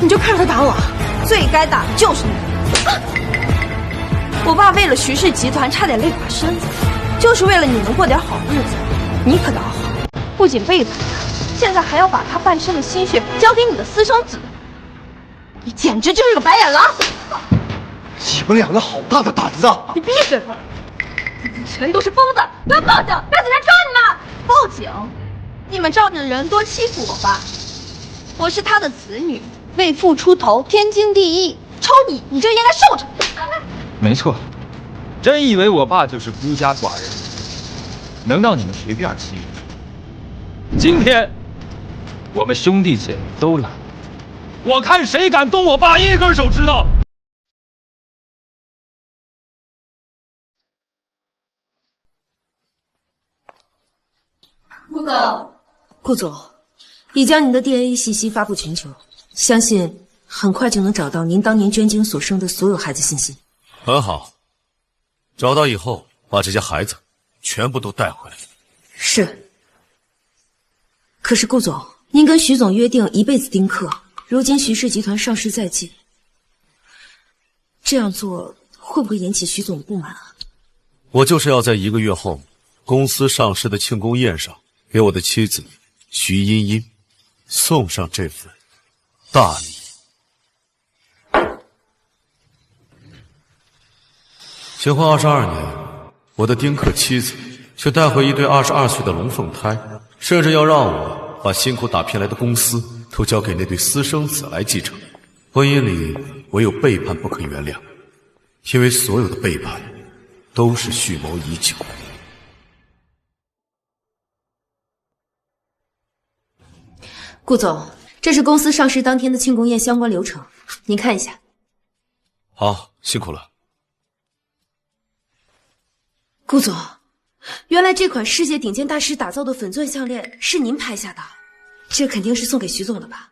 你就看着他打我，最该打的就是你。我爸为了徐氏集团差点累垮身子，就是为了你能过点好日子。你可倒好，不仅背叛他，现在还要把他半生的心血交给你的私生子，你简直就是个白眼狼！你们两个好大的胆子啊！你闭嘴吧！全都是疯子！不要报警，让警察抓你们！报警！你们仗着人多欺负我爸。我是他的子女，为父出头，天经地义。抽你，你就应该受着。没错，真以为我爸就是孤家寡人，能让你们随便欺负？今天我们兄弟姐妹都来，我看谁敢动我爸一根手指头！顾总，已将您的 DNA 信息发布全球，相信很快就能找到您当年捐精所生的所有孩子信息。很好，找到以后把这些孩子全部都带回来。是。可是顾总，您跟徐总约定一辈子丁克，如今徐氏集团上市在即，这样做会不会引起徐总的不满啊？我就是要在1个月后公司上市的庆功宴上，给我的妻子徐茵茵送上这份大礼。结婚22年，我的丁克妻子却带回一对22岁的龙凤胎，甚至要让我把辛苦打拼来的公司都交给那对私生子来继承。婚姻里唯有背叛不可原谅，因为所有的背叛都是蓄谋已久。顾总，这是公司上市当天的庆功宴相关流程，您看一下。好，辛苦了。顾总，原来这款世界顶尖大师打造的粉钻项链是您拍下的，这肯定是送给徐总的吧？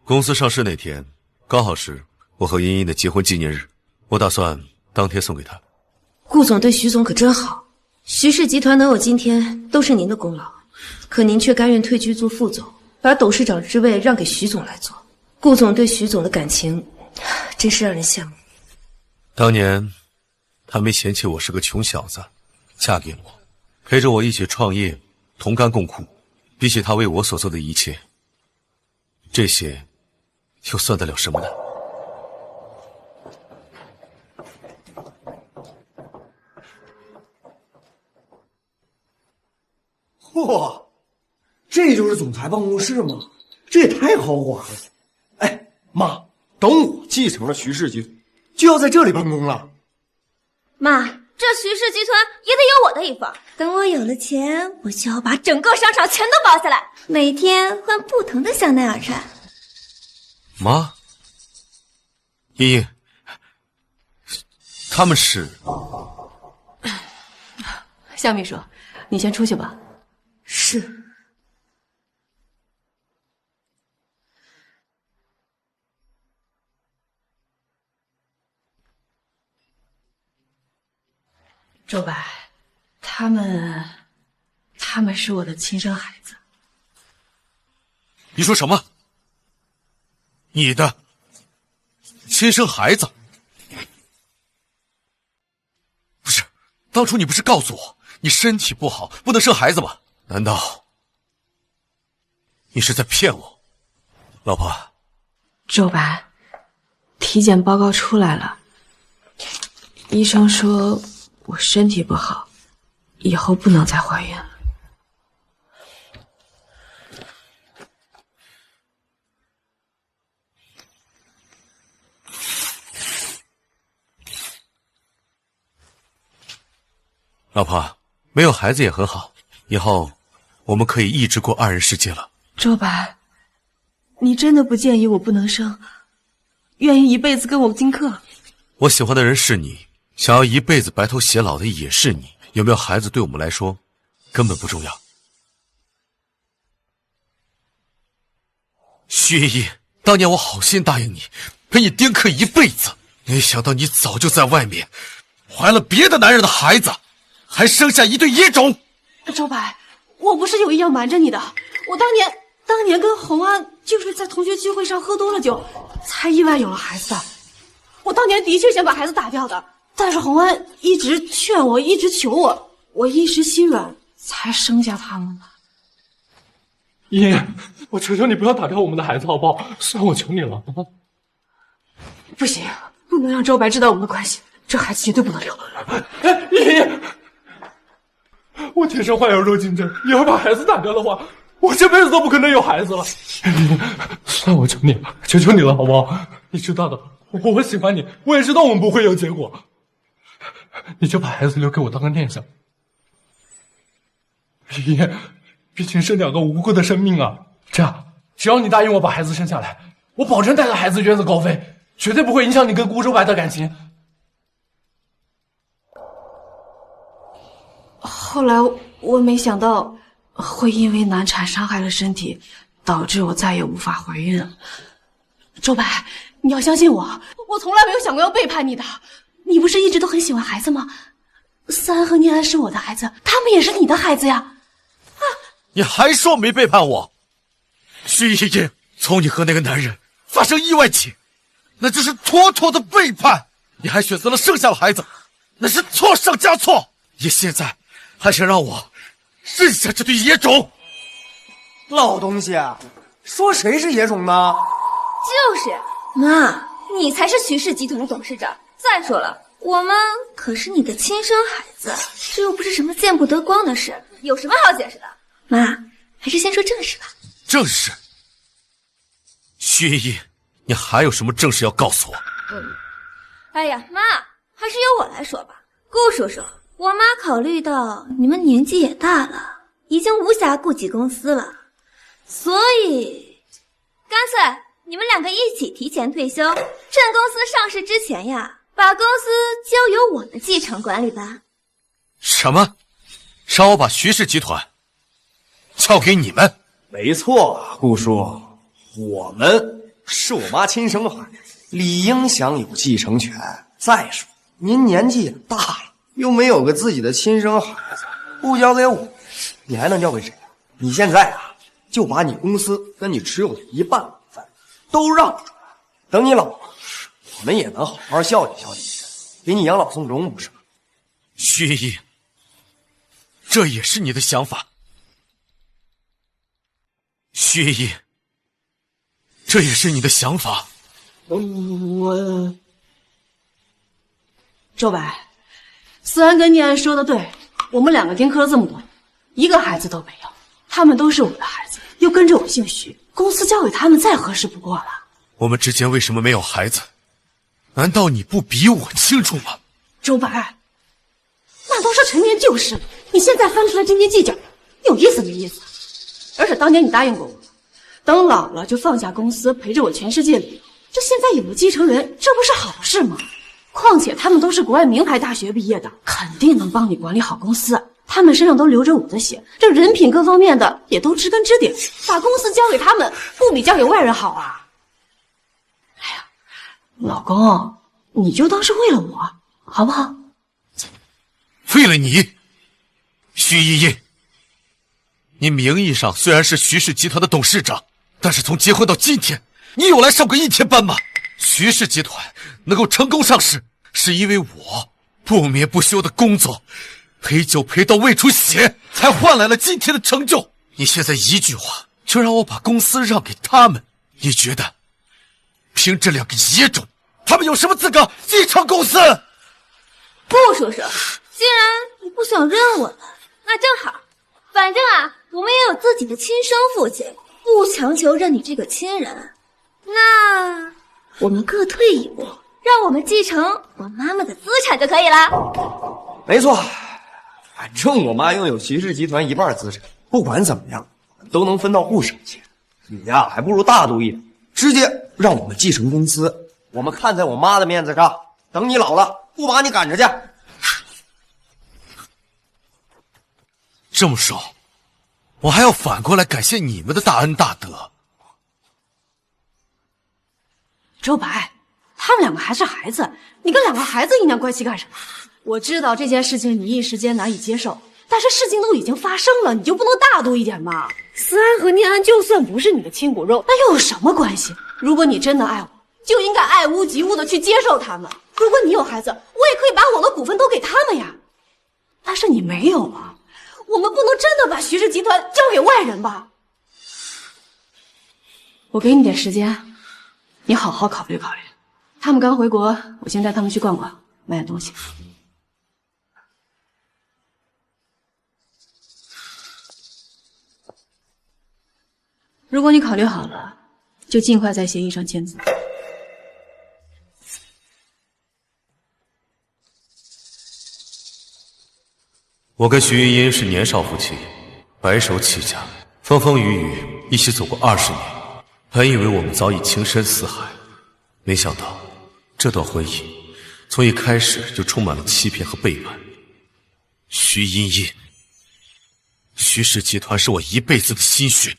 公司上市那天刚好是我和茵茵的结婚纪念日，我打算当天送给她。顾总对徐总可真好，徐氏集团能有今天都是您的功劳，可您却甘愿退居做副总，把董事长之位让给徐总来做。顾总对徐总的感情真是让人羡慕。当年他没嫌弃我是个穷小子，嫁给我，陪着我一起创业，同甘共苦。比起他为我所做的一切，这些又算得了什么呢？嚯，这就是总裁办公室吗？这也太豪华了！哎，妈，等我继承了徐氏集团，就要在这里办公了。妈，这徐氏集团也得有我的一份。等我有了钱，我就要把整个商场全都包下来，每天换不同的香奈儿穿。妈，茵茵，他们是……夏秘书，你先出去吧。是。周白，他们是我的亲生孩子。你说什么？你的亲生孩子？不是，当初你不是告诉我你身体不好，不能生孩子吗？难道你是在骗我，老婆？周白，体检报告出来了，医生说我身体不好，以后不能再怀孕了。老婆，没有孩子也很好，以后我们可以一直过2人世界了。周白，你真的不介意我不能生，愿意一辈子跟我丁克？我喜欢的人是你，想要一辈子白头偕老的也是你，有没有孩子对我们来说根本不重要。徐依依，当年我好心答应你，陪你丁克一辈子，没想到你早就在外面怀了别的男人的孩子，还生下一对野种。周白，我不是有意要瞒着你的。我当年跟洪安就是在同学聚会上喝多了酒，才意外有了孩子的。我当年的确想把孩子打掉的，但是洪安一直劝我，一直求我，我一时心软，才生下他们的。依依，我求求你不要打掉我们的孩子好不好？算我求你了。不行，不能让周白知道我们的关系，这孩子绝对不能留。哎，依依，我天生患有弱精症，你要把孩子打掉的话，我这辈子都不可能有孩子了。依依，算我求你了，求求你了好不好？你知道的，我喜欢你，我也知道我们不会有结果，你就把孩子留给我当个念想。依依，毕竟是2个无辜的生命啊！这样，只要你答应我把孩子生下来，我保证带着孩子远走高飞，绝对不会影响你跟顾周白的感情。后来我没想到会因为难产伤害了身体，导致我再也无法怀孕了。周白，你要相信我，我从来没有想过要背叛你的。你不是一直都很喜欢孩子吗？思安和念安是我的孩子，他们也是你的孩子呀。你还说没背叛我？徐依依，从你和那个男人发生意外起，那就是妥妥的背叛。你还选择了生下了孩子，那是错上加错。你现在还想让我认下这对野种？老东西，说谁是野种呢？就是妈，你才是徐氏集团的董事长。再说了，我们可是你的亲生孩子，这又不是什么见不得光的事，有什么好解释的？妈，还是先说正事吧。正事？徐依依，你还有什么正事要告诉我？哎呀，妈，还是由我来说吧。顾叔叔，我妈考虑到你们年纪也大了，已经无暇顾及公司了，所以干脆你们2个一起提前退休，趁公司上市之前呀，把公司交由我们继承管理吧。什么？让我把徐氏集团交给你们？没错，顾叔，我们是我妈亲生孩子，理应享有继承权。再说您年纪也大了，又没有个自己的亲生孩子，不交给我，你还能交给谁？你现在啊，就把你公司跟你持有的1半股份都让出来，等你老了，我们也能好好孝敬孝敬你，给你养老送终，不是吗？徐依依，这也是你的想法？徐依依，这也是你的想法？周白，思安跟念安说的对，我们2个丁克了这么多，一个孩子都没有，他们都是我的孩子，又跟着我姓徐，公司交给他们再合适不过了。我们之间为什么没有孩子？难道你不比我清楚吗？周白，那都是陈年旧事了，你现在翻出来斤斤计较，有意思没意思？而且当年你答应过我，等老了就放下公司陪着我全世界旅游，这现在有了继承人，这不是好事吗？况且他们都是国外名牌大学毕业的，肯定能帮你管理好公司，他们身上都流着我的血，这人品各方面的也都知根知底，把公司交给他们不比交给外人好啊。哎呀，老公，你就当是为了我好不好？为了你，徐依依，你名义上虽然是徐氏集团的董事长，但是从结婚到今天，你有来上过1天班吗？徐氏集团能够成功上市，是因为我不眠不休的工作，陪酒陪到胃出血，才换来了今天的成就。你现在一句话就让我把公司让给他们，你觉得凭这2个野种，他们有什么资格继承公司？顾叔叔，既然你不想认我了，那正好，反正啊，我们也有自己的亲生父亲，不强求认你这个亲人。那我们各退一步，让我们继承我妈妈的资产就可以了。没错，反正我妈拥有徐氏集团1半资产，不管怎么样，都能分到不少钱。你呀，还不如大度一点，直接让我们继承公司。我们看在我妈的面子上，等你老了，不把你赶着去。这么说，我还要反过来感谢你们的大恩大德。周白，他们2个还是孩子，你跟2个孩子阴阳怪气干什么？我知道这件事情你一时间难以接受，但是事情都已经发生了，你就不能大度一点吗？思安和念安就算不是你的亲骨肉，那又有什么关系？如果你真的爱我，就应该爱屋及乌的去接受他们。如果你有孩子，我也可以把我的股份都给他们呀。但是你没有啊，我们不能真的把徐氏集团交给外人吧？我给你点时间，你好好考虑考虑。他们刚回国，我先带他们去逛逛，买点东西。如果你考虑好了，就尽快在协议上签字。我跟徐茵茵是年少夫妻，白手起家，风风雨雨一起走过20年。本以为我们早已情深似海，没想到这段婚姻从一开始就充满了欺骗和背叛。徐茵茵，徐氏集团是我一辈子的心血，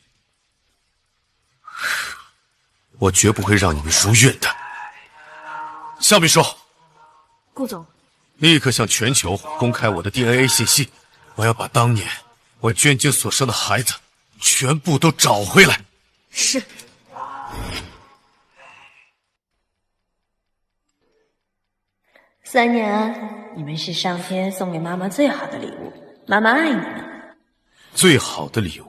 我绝不会让你们如愿的。向秘书，顾总，立刻向全球公开我的 DNA 信息，我要把当年我捐精所生的孩子全部都找回来。是。3年啊，你们是上天送给妈妈最好的礼物，妈妈爱你们。最好的礼物。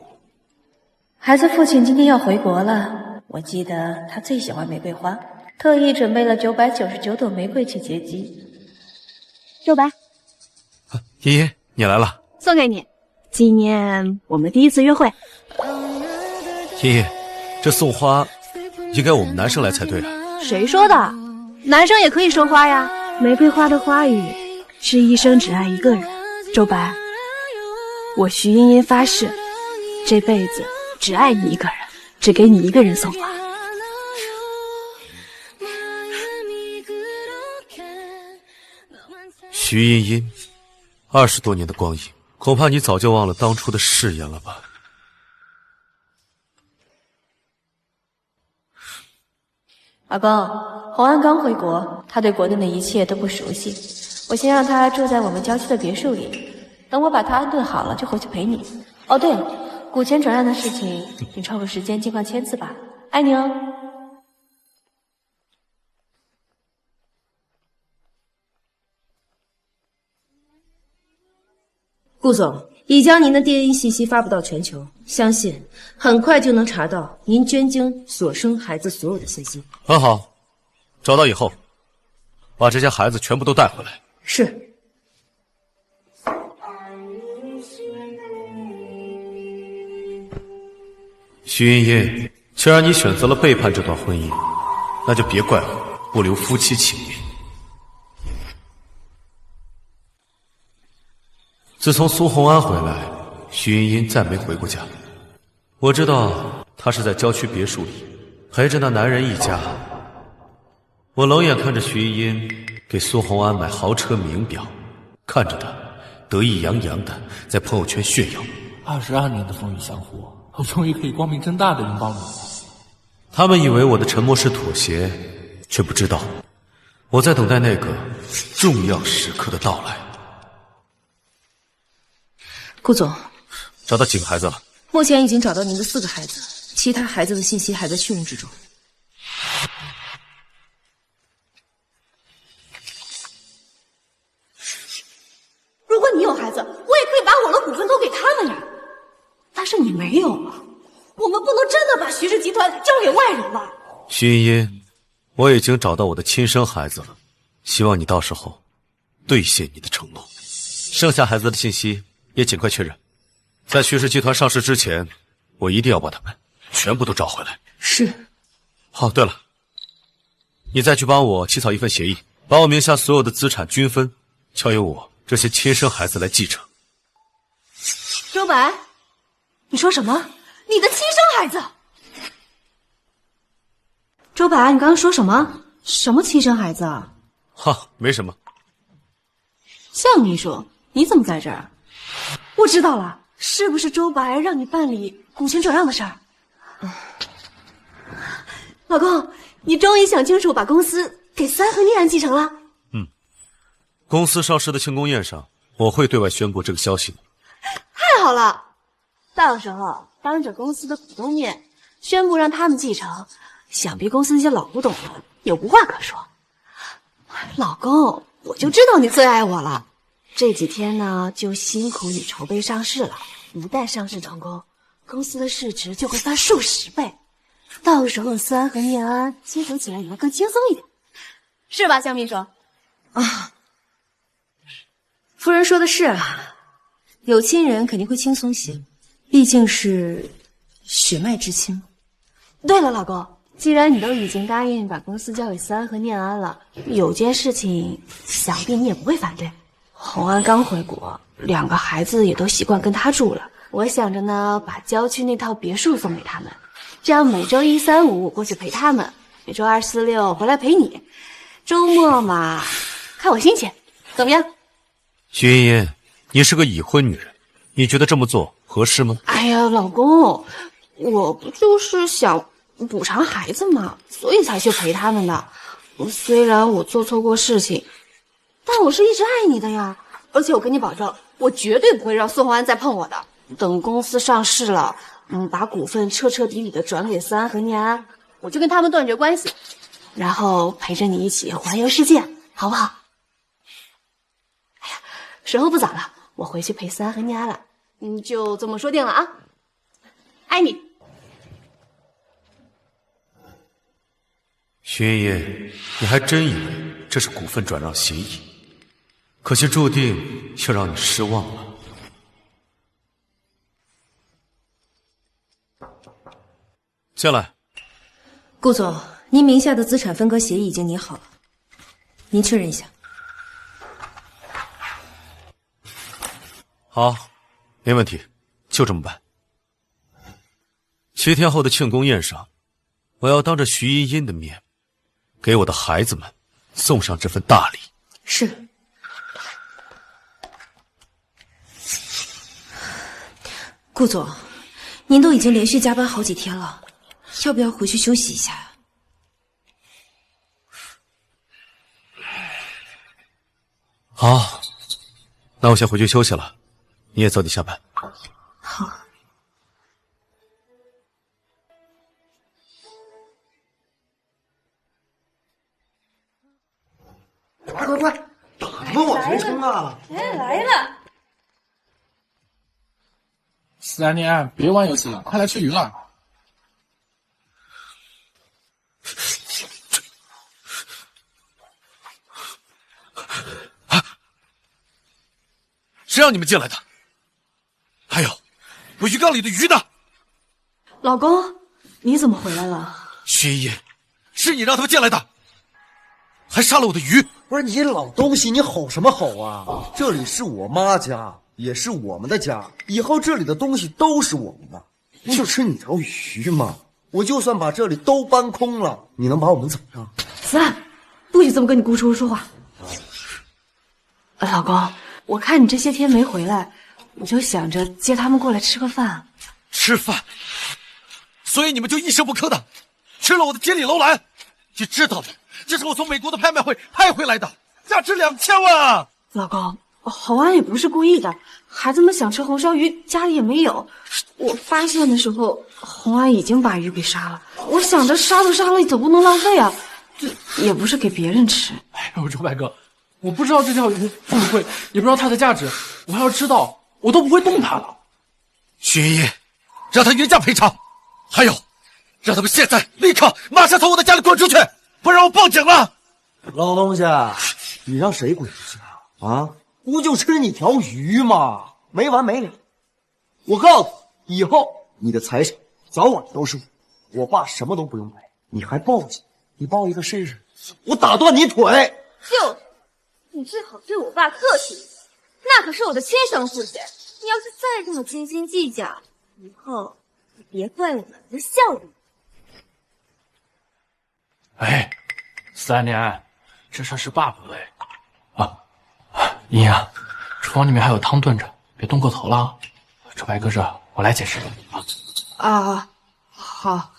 孩子父亲今天要回国了，我记得他最喜欢玫瑰花，特意准备了999朵玫瑰去接机。周白，茵茵，你来了。送给你，纪念我们第一次约会。茵茵，这送花应该我们男生来才对啊。谁说的？男生也可以收花呀。玫瑰花的花语是一生只爱一个人。周白，我徐茵茵发誓，这辈子只爱你一个人，只给你一个人送花。徐茵茵，20多年的光阴，恐怕你早就忘了当初的誓言了吧？老公，洪安刚回国，他对国内的一切都不熟悉，我先让他住在我们郊区的别墅里，等我把他安顿好了就回去陪你。哦，对了，股权转让的事情，你抽个时间尽快签字吧，爱你哦。顾总已将您的 DNA 信息发布到全球，相信很快就能查到您捐精所生孩子所有的信息。很好，找到以后，把这些孩子全部都带回来。是。徐茵茵，既然你选择了背叛这段婚姻，那就别怪我不留夫妻情面。自从苏红安回来，徐茵茵再没回过家。我知道她是在郊区别墅里陪着那男人一家。我冷眼看着徐茵茵给苏红安买豪车名表，看着她得意洋洋的在朋友圈炫耀。22年的风雨相互，我终于可以光明正大的拥抱你了。他们以为我的沉默是妥协，却不知道我在等待那个重要时刻的到来。顾总，找到几个孩子了？目前已经找到您的4个孩子，其他孩子的信息还在确认之中。如果你有孩子，我也可以把我的股份都给他们呀。但是你没有啊，我们不能真的把徐氏集团交给外人吧？徐茵茵，我已经找到我的亲生孩子了，希望你到时候兑现你的承诺。剩下孩子的信息也尽快确认，在徐氏集团上市之前，我一定要把他们全部都找回来。是。哦，对了，你再去帮我起草一份协议，把我名下所有的资产均分交由我这些亲生孩子来继承。周白，你说什么？你的亲生孩子？周白，你刚刚说什么？什么亲生孩子啊？哈，没什么。向秘书，你怎么在这儿？我知道了，是不是周白让你办理股权转让的事儿？老公，你终于想清楚，把公司给3和念安继承了。公司上市的庆功宴上，我会对外宣布这个消息的。好了，到时候当着公司的股东面宣布让他们继承，想必公司那些老古董们也无话可说。老公，我就知道你最爱我了。这几天呢，就辛苦你筹备上市了。一旦上市成功，公司的市值就会翻数十倍，到时候思安和念安接手起来也会更轻松一点，是吧，向秘书？啊，夫人说的是啊，有亲人肯定会轻松些，毕竟是血脉之亲。对了，老公，既然你都已经答应把公司交给思安和念安了，有件事情想必你也不会反对。洪安刚回国，2个孩子也都习惯跟他住了。我想着呢，把郊区那套别墅送给他们，这样每周1、3、5我过去陪他们，每周2、4、6回来陪你。周末嘛，看我心情，怎么样？徐茵茵，你是个已婚女人，你觉得这么做合适吗？哎呀，老公，我不就是想补偿孩子嘛，所以才去陪他们的。虽然我做错过事情，但我是一直爱你的呀。而且我跟你保证，我绝对不会让孙宏安再碰我的。等公司上市了，把股份彻彻底底的转给思安和念安，我就跟他们断绝关系，然后陪着你一起环游世界，好不好？哎呀，时候不早了，我回去陪思安和念安了。就这么说定了啊，爱你。徐茵茵，你还真以为这是股份转让协议？可惜注定要让你失望了。进来。顾总，您名下的资产分割协议已经拟好了，您确认一下。好，没问题，就这么办。7天后的庆功宴上，我要当着徐茵茵的面，给我的孩子们送上这份大礼。是。顾总，您都已经连续加班好几天了，要不要回去休息一下呀？好，那我先回去休息了，你也早点下班。好。快，打什么往前冲啊！来了。思安念安，别玩游戏了，快来吃鱼了。谁让你们进来的？还有，我鱼缸里的鱼呢？老公，你怎么回来了？薛一，是你让他们进来的，还杀了我的鱼。不是你老东西，你吼什么吼啊？这里是我妈家，也是我们的家，以后这里的东西都是我们的。就吃你条鱼嘛！我就算把这里都搬空了，你能把我们怎么样？思安，不许这么跟你姑叔说话。老公，我看你这些天没回来，我就想着接他们过来吃个饭。吃饭？所以你们就一声不吭的吃了我的天理楼兰？你知道的，这是我从美国的拍卖会拍回来的，价值2000万啊！老公，洪安也不是故意的，孩子们想吃红烧鱼，家里也没有。我发现的时候，洪安已经把鱼给杀了。我想着杀都杀了，总不能浪费啊，这也不是给别人吃。哎呦，周白哥，我不知道这条鱼这么贵，也不知道它的价值。我要知道，我都不会动它了。徐一，让他原价赔偿，还有，让他们现在立刻马上从我的家里滚出去，不然我报警了。老东西，你让谁滚出去啊？啊，不就吃你条鱼吗？没完没了。我告诉你，以后你的财产早晚都是我爸什么都不用赔，你还报警？你报一个试试，我打断你腿！就是，你最好对我爸客气一点，那可是我的亲生父亲。你要是再这么斤斤计较，以后你别怪我们的效率。哎，思安念安，这事是爸不对啊。茵茵啊，厨房里面还有汤炖着，别动过头了啊。周白哥，我来解释啊。啊，好。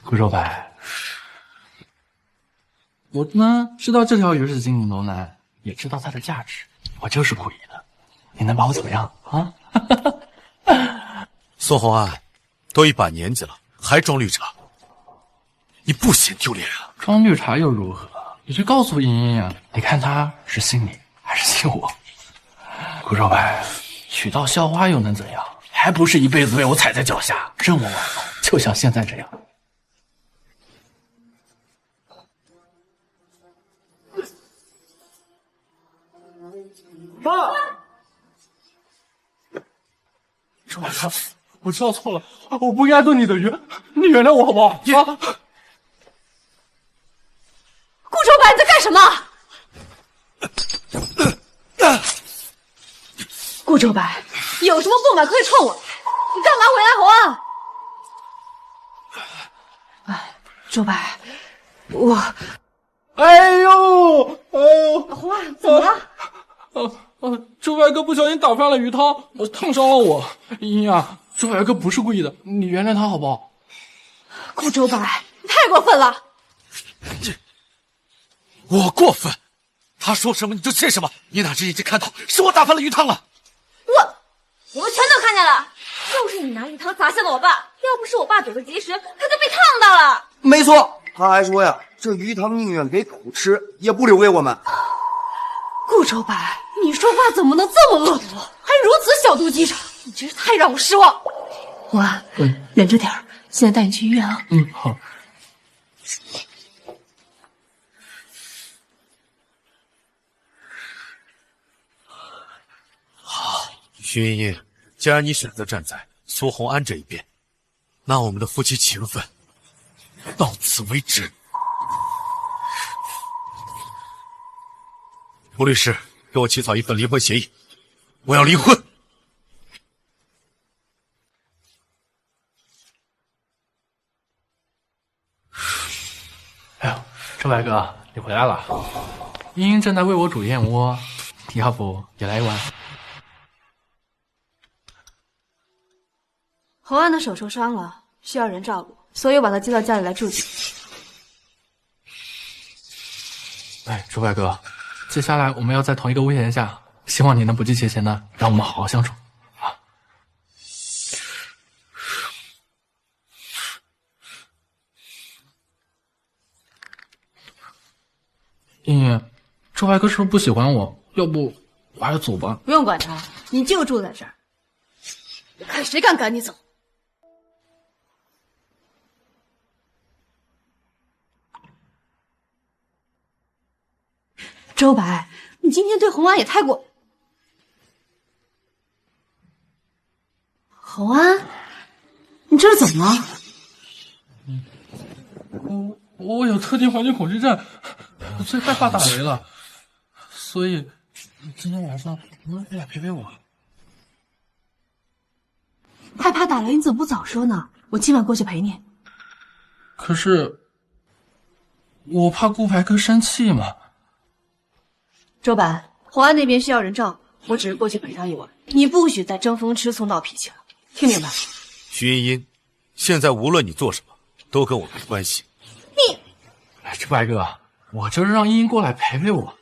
顾周白，我呢知道这条鱼是金银楼兰，也知道它的价值，我就是故意的，你能把我怎么样啊？宋红安，都一把年纪了，还装绿茶，你不嫌丢脸啊？装绿茶又如何？你去告诉茵茵呀，你看她是信你还是信我？顾少白，娶到校花又能怎样？还不是一辈子被我踩在脚下，任我玩弄，就像现在这样。妈，周晚上我知道错了，我不应该对你的冤，你原谅我好不好？啊！顾周白，你在干什么？顾周白，你有什么不满可以冲我来，你干嘛为难红安？哎，周白，我……哎呦，红安，怎么了？周白哥不小心打翻了鱼汤，烫伤了我。茵茵啊，周白哥不是故意的，你原谅他好不好？顾周白，你太过分了！我过分？他说什么你就信什么？你哪只眼睛看到是我打翻了鱼汤了？我们全都看见了，就是你拿鱼汤砸向了我爸，要不是我爸躲得及时，他就被烫到了。没错，他还说呀，这鱼汤宁愿给狗吃，也不留给我们。顾周白，你说话怎么能这么恶毒，还如此小肚鸡肠？你真是太让我失望。红安，忍着点儿，现在带你去医院啊。好。徐茵茵，既然你选择站在苏红安这一边，那我们的夫妻情分到此为止。吴律师，给我起草一份离婚协议，我要离婚。哎呦，周白哥，你回来了。茵茵正在为我煮燕窝，你要不也来一碗？红安的手受伤了，需要人照顾，所以我把他接到家里来住几天。哎，周白哥，接下来我们要在同一个屋檐下，希望你能不计前嫌的让我们好好相处啊。茵茵，周白哥是不是不喜欢我？要不我还是走吧。不用管他，你就住在这儿，看谁敢赶你走。周白，你今天对红安也太过……红安，你这是怎么了？我有特定环境恐惧症，我最害怕打雷了，所以今天晚上能不能回来陪陪我？害怕打雷，你怎么不早说呢？我今晚过去陪你。可是我怕顾白哥生气嘛。周白，红安那边需要人照，我只是过去陪他一晚，你不许再争风吃醋闹脾气了，听明白？徐茵茵，现在无论你做什么，都跟我没关系。哎，周白哥，我就是让茵茵过来陪陪我，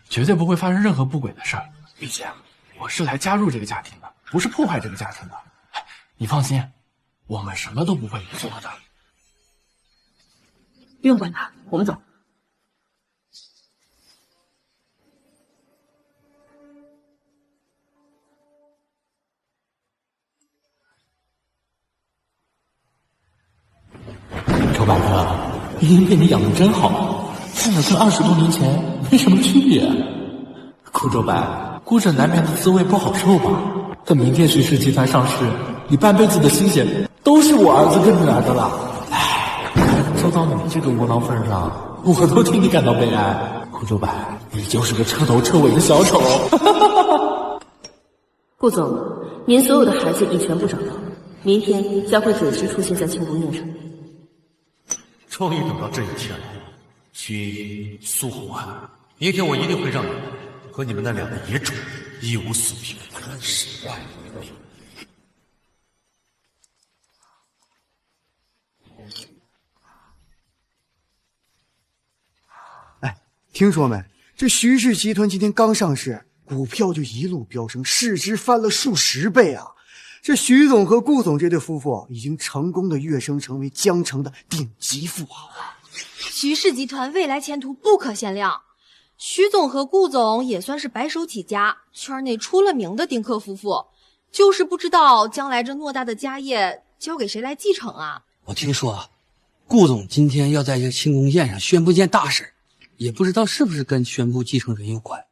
绝对不会发生任何不轨的事儿，并且我是来加入这个家庭的，不是破坏这个家庭的。你放心，我们什么都不会做的。不用管他，我们走。周白哥，茵茵被你养得真好，看着跟20多年前没什么区别。顾周白，孤枕难眠的滋味不好受吧？等明天徐氏集团上市，你半辈子的心血都是我儿子跟女儿的了。唉，做到你这个窝囊份上，我都替你感到悲哀。顾周白，你就是个彻头彻尾的小丑。顾总，您所有的孩子已全部找到，明天将会准时出现在庆功宴上。终于等到这一天了，徐苏红安，明天我一定会让你们和你们那两个野种一无所凭，身败名裂。哎，听说没？这徐氏集团今天刚上市，股票就一路飙升，市值翻了数十倍啊！这徐总和顾总这对夫妇已经成功的跃升成为江城的顶级富豪了。徐氏集团未来前途不可限量。徐总和顾总也算是白手起家，圈内出了名的丁克夫妇，就是不知道将来这偌大的家业交给谁来继承啊？我听说啊，顾总今天要在这庆功宴上宣布件大事，也不知道是不是跟宣布继承人有关。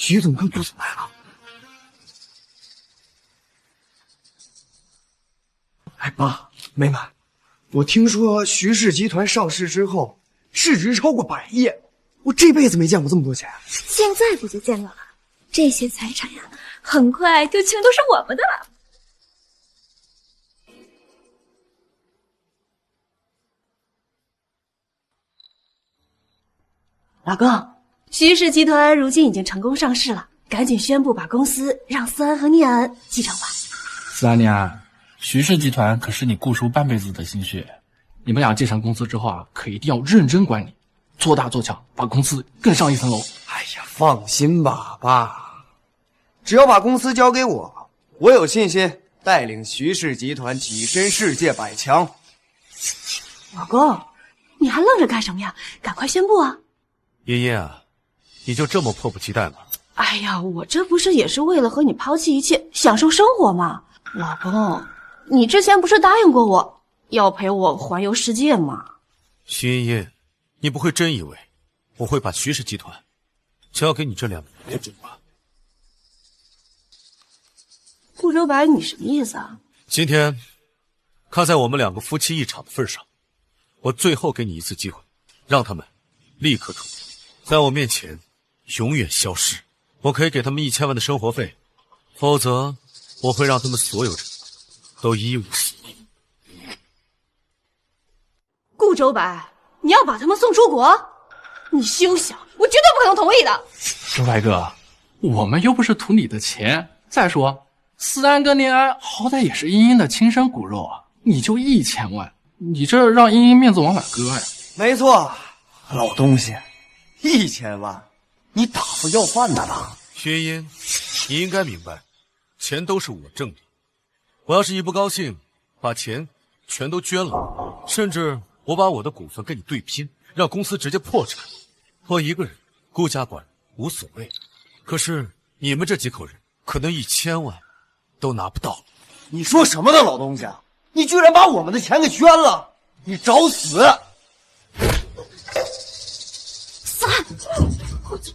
徐总跟顾总来了。哎，爸，妹们，我听说徐氏集团上市之后，市值超过100亿，我这辈子没见过这么多钱。现在不就见到了？这些财产呀，很快就全都是我们的了。老公，徐氏集团如今已经成功上市了，赶紧宣布把公司让思安和聂安继承吧。思安、聂安，徐氏集团可是你顾叔半辈子的心血，你们俩继承公司之后啊，可一定要认真管理，做大做强，把公司更上一层楼。哎呀，放心吧，爸，只要把公司交给我，我有信心带领徐氏集团跻身世界100强。老公，你还愣着干什么呀？赶快宣布啊！茵茵啊，你就这么迫不及待吗？哎呀，我这不是也是为了和你抛弃一切，享受生活吗？老公，你之前不是答应过我要陪我环游世界吗？徐茵茵，你不会真以为我会把徐氏集团交给你这两个野种吧？顾周白，你什么意思啊？今天看在我们两个夫妻一场的份上，我最后给你一次机会，让他们立刻出去，在我面前永远消失。我可以给他们1000万的生活费，否则我会让他们所有人都一无所有。顾周白，你要把他们送出国？你休想！我绝对不可能同意的。周白哥，我们又不是图你的钱。再说，思安跟聂安好歹也是茵茵的亲生骨肉啊，你就1000万，你这让茵茵面子往哪搁呀？没错，老东西，1000万，你打发要饭的吧？薛茵，你应该明白，钱都是我挣的。我要是一不高兴，把钱全都捐了，甚至我把我的股份跟你对拼，让公司直接破产，我一个人孤家寡人无所谓。可是你们这几口人可能1000万都拿不到。你说什么呢，老东西？你居然把我们的钱给捐了！你找死！思安，顾总，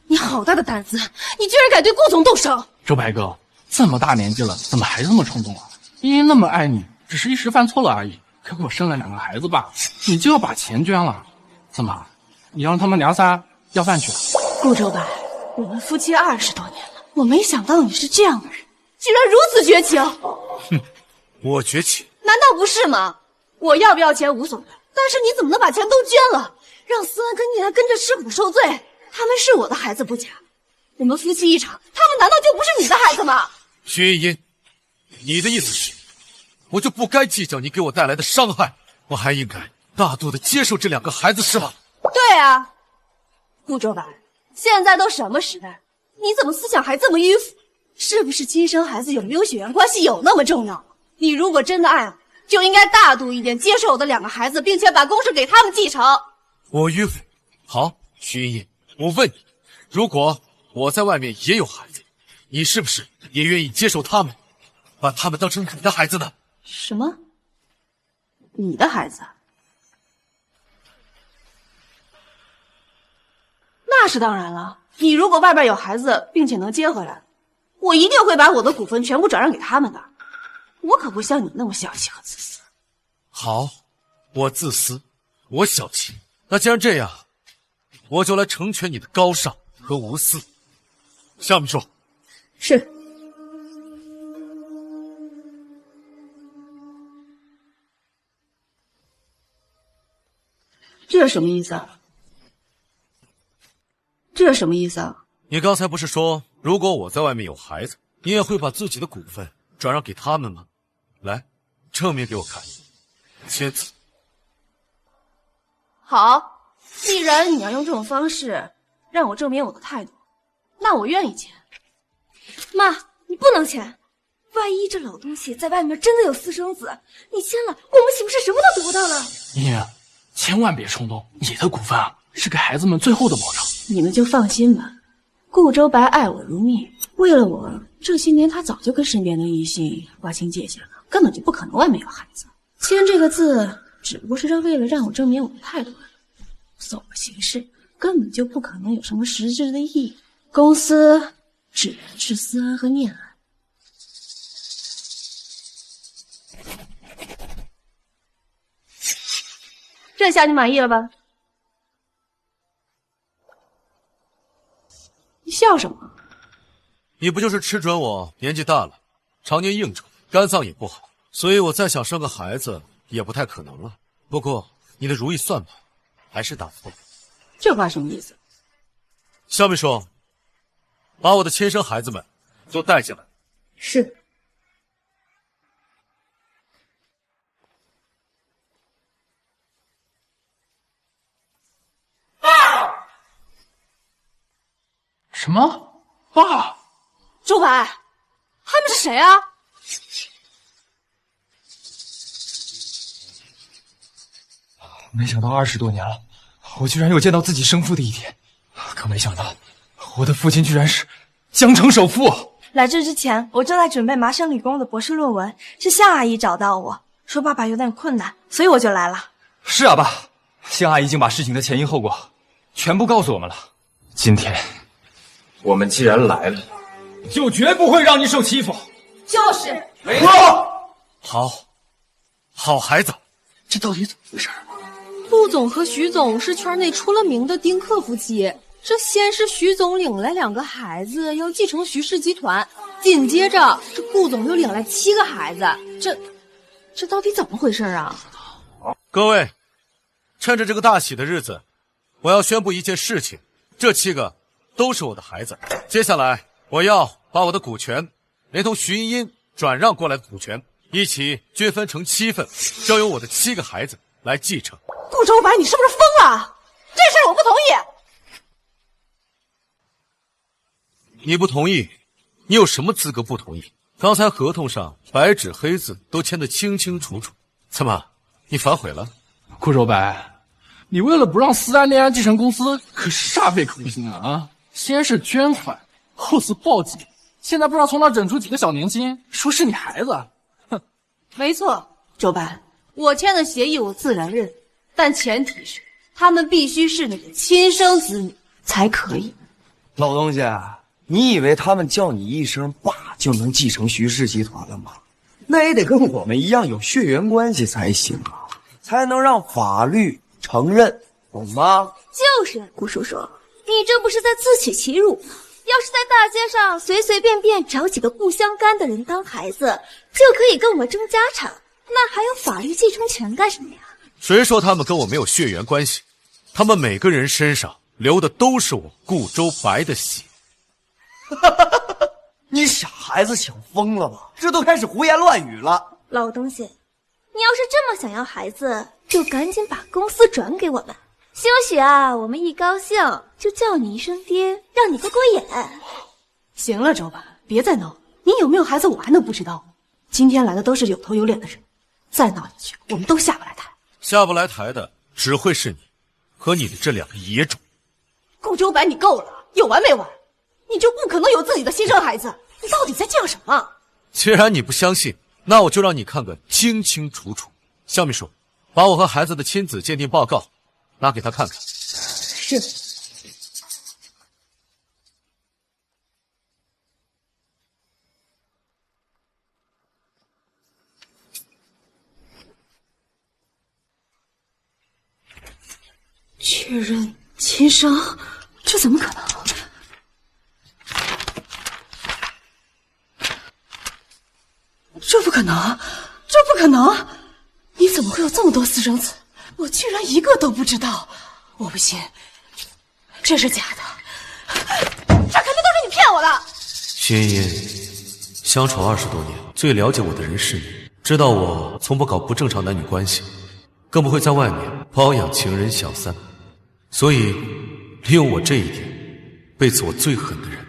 你好大的胆子，你居然敢对顾总动手！周白哥，这么大年纪了，怎么还这么冲动啊？茵茵那么爱你，只是一时犯错了而已。可给我生了2个孩子吧，你就要把钱捐了？怎么，你让他们娘仨要饭去了？顾周白，我们夫妻20多年了，我没想到你是这样的人，居然如此绝情。哼，我绝情？难道不是吗？我要不要钱无所谓，但是你怎么能把钱都捐了，让思安跟聂安跟着吃苦受罪？他们是我的孩子不假，我们夫妻一场，他们难道就不是你的孩子吗？薛茵，你的意思是，我就不该计较你给我带来的伤害，我还应该大度的接受这2个孩子是吗？对啊，顾周白，现在都什么时代，你怎么思想还这么迂腐？是不是亲生孩子有没有血缘关系有那么重要？你如果真的爱我，就应该大度一点，接受我的2个孩子，并且把公事给他们继承。我迂腐？好，徐茵茵，我问你，如果我在外面也有孩子，你是不是也愿意接受他们，把他们当成你的孩子呢？什么？你的孩子？那是当然了，你如果外边有孩子，并且能接回来，我一定会把我的股份全部转让给他们的。我可不像你那么小气和自私。好，我自私，我小气。那既然这样，我就来成全你的高尚和无私。夏秘书，是。 。这是什么意思啊？这是什么意思啊？你刚才不是说，如果我在外面有孩子，你也会把自己的股份转让给他们吗？来，证明给我看，签字。好，既然你要用这种方式让我证明我的态度，那我愿意签。妈，你不能签，万一这老东西在外面真的有私生子，你签了，我们岂不是什么都得不到了？你千万别冲动，你的股份啊是给孩子们最后的保障。你们就放心吧，顾周白爱我如命，为了我，这些年他早就跟身边的异性划清界限了，根本就不可能外面有孩子。签这个字只不过是为了让我证明我的态度而已，走个形式，根本就不可能有什么实质的意义。公司只能是私安和念安。这下你满意了吧？你笑什么？你不就是吃准我年纪大了，常年应酬，肝脏也不好，所以我再想生个孩子也不太可能了。不过你的如意算盘还是打错了。这话什么意思？肖秘书，把我的亲生孩子们都带进来。是。什么？爸？周白，他们是谁啊？没想到20多年了，我居然有见到自己生父的一天，可没想到我的父亲居然是江城首富。来这之前，我正在准备麻省理工的博士论文，是向阿姨找到我说爸爸有点困难，所以我就来了。是啊，爸，向阿姨已经把事情的前因后果全部告诉我们了。今天我们既然来了，就绝不会让你受欺负。就是，没错。好孩子，这到底怎么回事？陆总和徐总是圈内出了名的丁克夫妻。这先是徐总领来2个孩子要继承徐氏集团，紧接着这顾总又领来7个孩子，这到底怎么回事啊？各位，趁着这个大喜的日子，我要宣布一件事情，这7个都是我的孩子。接下来我要把我的股权连同徐茵茵转让过来的股权一起均分成7份，交由我的7个孩子来继承。顾周白，你是不是疯了？这事儿我不同意。你不同意？你有什么资格不同意？刚才合同上白纸黑字都签得清清楚楚，怎么你反悔了？顾周白，你为了不让私安恋安继承公司，可是煞费苦心啊！先是捐款，后是报警，现在不知道从哪整出几个小年轻，说是你孩子。哼，没错，周白，我签的协议我自然认，但前提是他们必须是你的亲生子女才可以。老东西，你以为他们叫你一声爸就能继承徐氏集团了吗？那也得跟我们一样有血缘关系才行啊，才能让法律承认，懂吗？就是顾叔叔，你这不是在自取其辱吗？要是在大街上随随便便找几个不相干的人当孩子，就可以跟我们争家产，那还有法律继承权干什么呀？谁说他们跟我没有血缘关系？他们每个人身上流的都是我顾周白的血。你傻孩子想疯了吧？这都开始胡言乱语了。老东西，你要是这么想要孩子，就赶紧把公司转给我们，兴许啊，我们一高兴就叫你一声爹，让你过过瘾。行了，周白，别再闹，你有没有孩子我还能不知道？今天来的都是有头有脸的人，再闹下去我们都下不来台。下不来台的只会是你和你的这2个野种。顾周白，你够了，有完没完？你就不可能有自己的亲生孩子？你到底在犟什么？既然你不相信，那我就让你看个清清楚楚。肖秘书，把我和孩子的亲子鉴定报告拿给他看看。是。确认亲生，这怎么可能？这不可能！这不可能！你怎么会有这么多私生子？我居然一个都不知道！我不信，这是假的，这肯定都是你骗我的！徐茵茵，相处20多年，最了解我的人是你，知道我从不搞不正常男女关系，更不会在外面包养情人小三，所以利用我这一点，背刺我最狠的人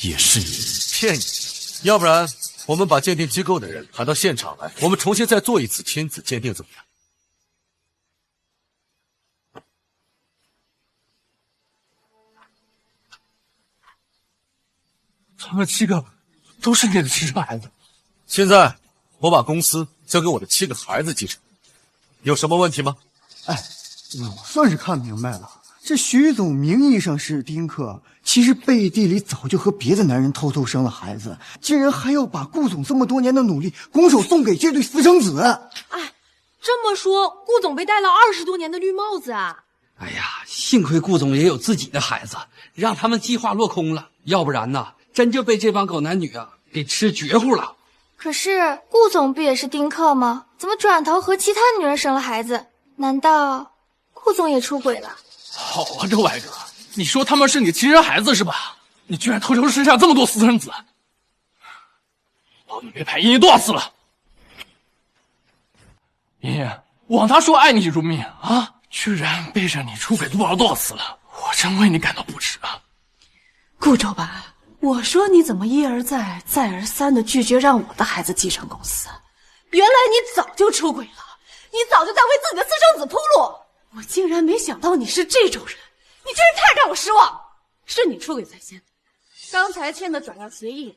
也是你。骗你！要不然我们把鉴定机构的人喊到现场来，我们重新再做一次亲子鉴定，怎么样？他们7个都是你的亲生孩子。现在我把公司交给我的7个孩子继承，有什么问题吗？哎，我算是看明白了，这徐总名义上是丁克，其实背地里早就和别的男人偷偷生了孩子，竟然还要把顾总这么多年的努力拱手送给这对私生子。哎，这么说，顾总被戴了20多年的绿帽子啊！哎呀，幸亏顾总也有自己的孩子，让他们计划落空了，要不然呐，真就被这帮狗男女啊给吃绝户了。可是顾总不也是丁克吗？怎么转头和其他女人生了孩子？难道顾总也出轨了？好啊，这歪哥，你说他们是你亲生孩子是吧？你居然偷偷生下这么多私生子！老子背叛茵茵多少次了？茵茵，枉他说爱你如命啊，居然背着你出轨多少次了？我真为你感到不值啊！顾周白，我说你怎么一而再再而三的拒绝让我的孩子继承公司？原来你早就出轨了，你早就在为自己的私生子铺路。我竟然没想到你是这种人，你真是太让我失望。是你出轨在先，刚才签的转让协议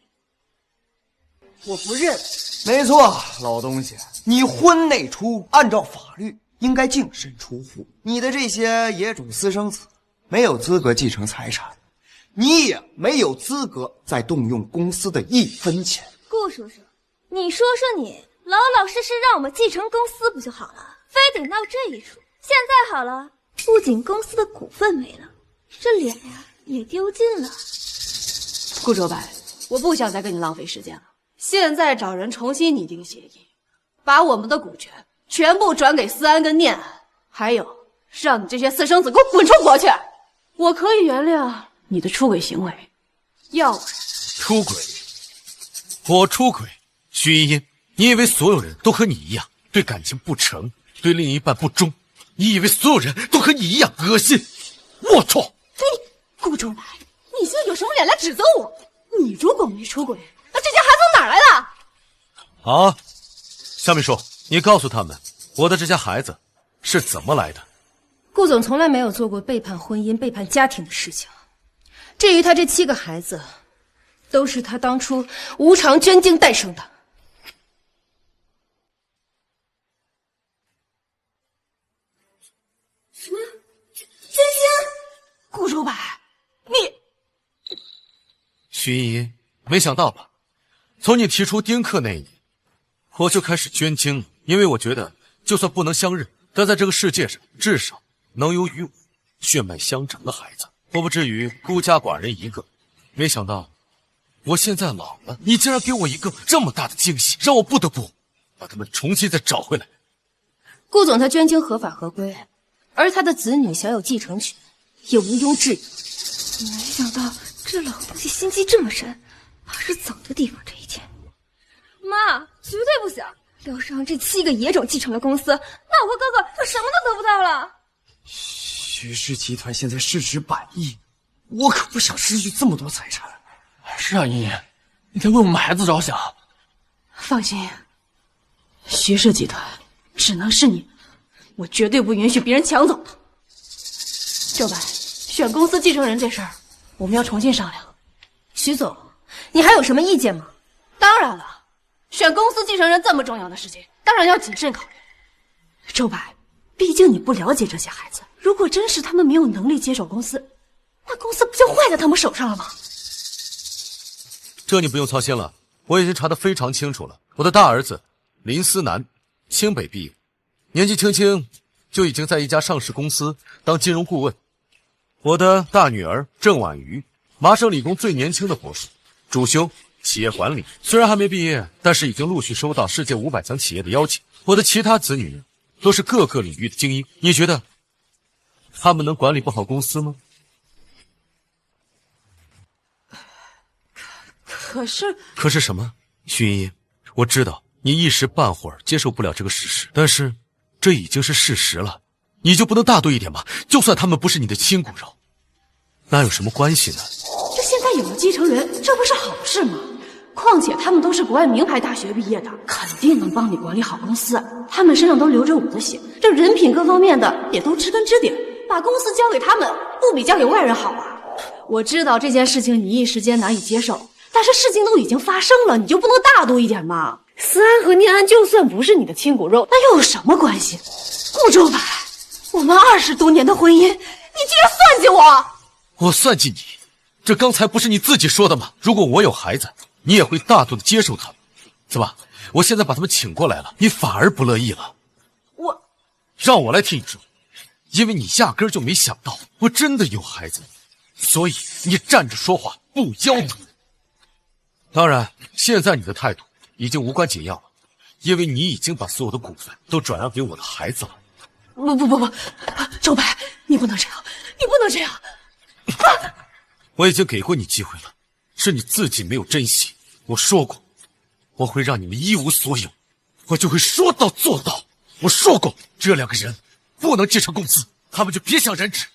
我不认。没错，老东西，你婚内出，按照法律应该净身出户。你的这些野种私生子没有资格继承财产，你也没有资格再动用公司的1分钱。顾叔叔，你说说你，老老实实让我们继承公司不就好了？非得闹这一出。现在好了，不仅公司的股份没了，这脸呀也丢尽了。顾周白，我不想再跟你浪费时间了，现在找人重新拟定协议，把我们的股权全部转给思安跟念安，还有让你这些私生子给我滚出国去。我可以原谅你的出轨行为，要不然出轨？我出轨？徐茵茵，你以为所有人都和你一样对感情不诚，对另一半不忠？你以为所有人都和你一样恶心？龌龊！顾周白，你现在有什么脸来指责我？你如果没出轨，那这些孩子从哪儿来的？好，夏秘书，你告诉他们，我的这些孩子是怎么来的。顾总从来没有做过背叛婚姻、背叛家庭的事情。至于他这7个孩子，都是他当初无偿捐精诞生的。什么？捐精？顾周白，你……徐茵茵，没想到吧？从你提出丁克那一年，我就开始捐精了，因为我觉得，就算不能相认，但在这个世界上，至少能有与我血脉相承的孩子，我不至于孤家寡人一个。没想到，我现在老了，你竟然给我一个这么大的惊喜，让我不得不把他们重新再找回来。顾总他捐精合法合规，而他的子女享有继承权，也毋庸置疑。没想到这老东西心机这么深，怕是走的地方这一天。妈，绝对不行！要是让这7个野种继承了公司，那我和哥哥就什么都得不到了。徐氏集团现在市值100亿，我可不想失去这么多财产。是啊，茵茵，你得为我们孩子着想。放心，徐氏集团只能是你，我绝对不允许别人抢走的。周白，选公司继承人这事儿，我们要重新商量。徐总，你还有什么意见吗？当然了，选公司继承人这么重要的事情，当然要谨慎考虑。周白，毕竟你不了解这些孩子，如果真是他们没有能力接手公司，那公司不就坏在他们手上了吗？这你不用操心了，我已经查得非常清楚了。我的大儿子林思南，清北毕业，年纪轻轻就已经在一家上市公司当金融顾问。我的大女儿郑婉瑜，麻省理工最年轻的博士，主修企业管理，虽然还没毕业，但是已经陆续收到世界500强企业的邀请。我的其他子女都是各个领域的精英，你觉得他们能管理不好公司吗？可是什么？徐茵茵，我知道你一时半会儿接受不了这个事实，但是这已经是事实了，你就不能大度一点吗？就算他们不是你的亲骨肉，那有什么关系呢？这现在有了继承人，这不是好事吗？况且他们都是国外名牌大学毕业的，肯定能帮你管理好公司。他们身上都流着我的血，这人品各方面的也都知根知底，把公司交给他们，不比交给外人好啊！我知道这件事情你一时间难以接受，但是事情都已经发生了，你就不能大度一点吗？思安和念安就算不是你的亲骨肉，那又有什么关系？顾周白，我们20多年的婚姻，你竟然算计我！我算计你？这刚才不是你自己说的吗？如果我有孩子，你也会大度的接受他们。怎么，我现在把他们请过来了，你反而不乐意了？让我来替你说，因为你压根就没想到我真的有孩子，所以你站着说话不腰疼。当然，现在你的态度已经无关紧要了，因为你已经把所有的股份都转让给我的孩子了。不，周白，你不能这样，你不能这样！我已经给过你机会了，是你自己没有珍惜。我说过，我会让你们一无所有，我就会说到做到。我说过，这2个人不能继承公司，他们就别想染指，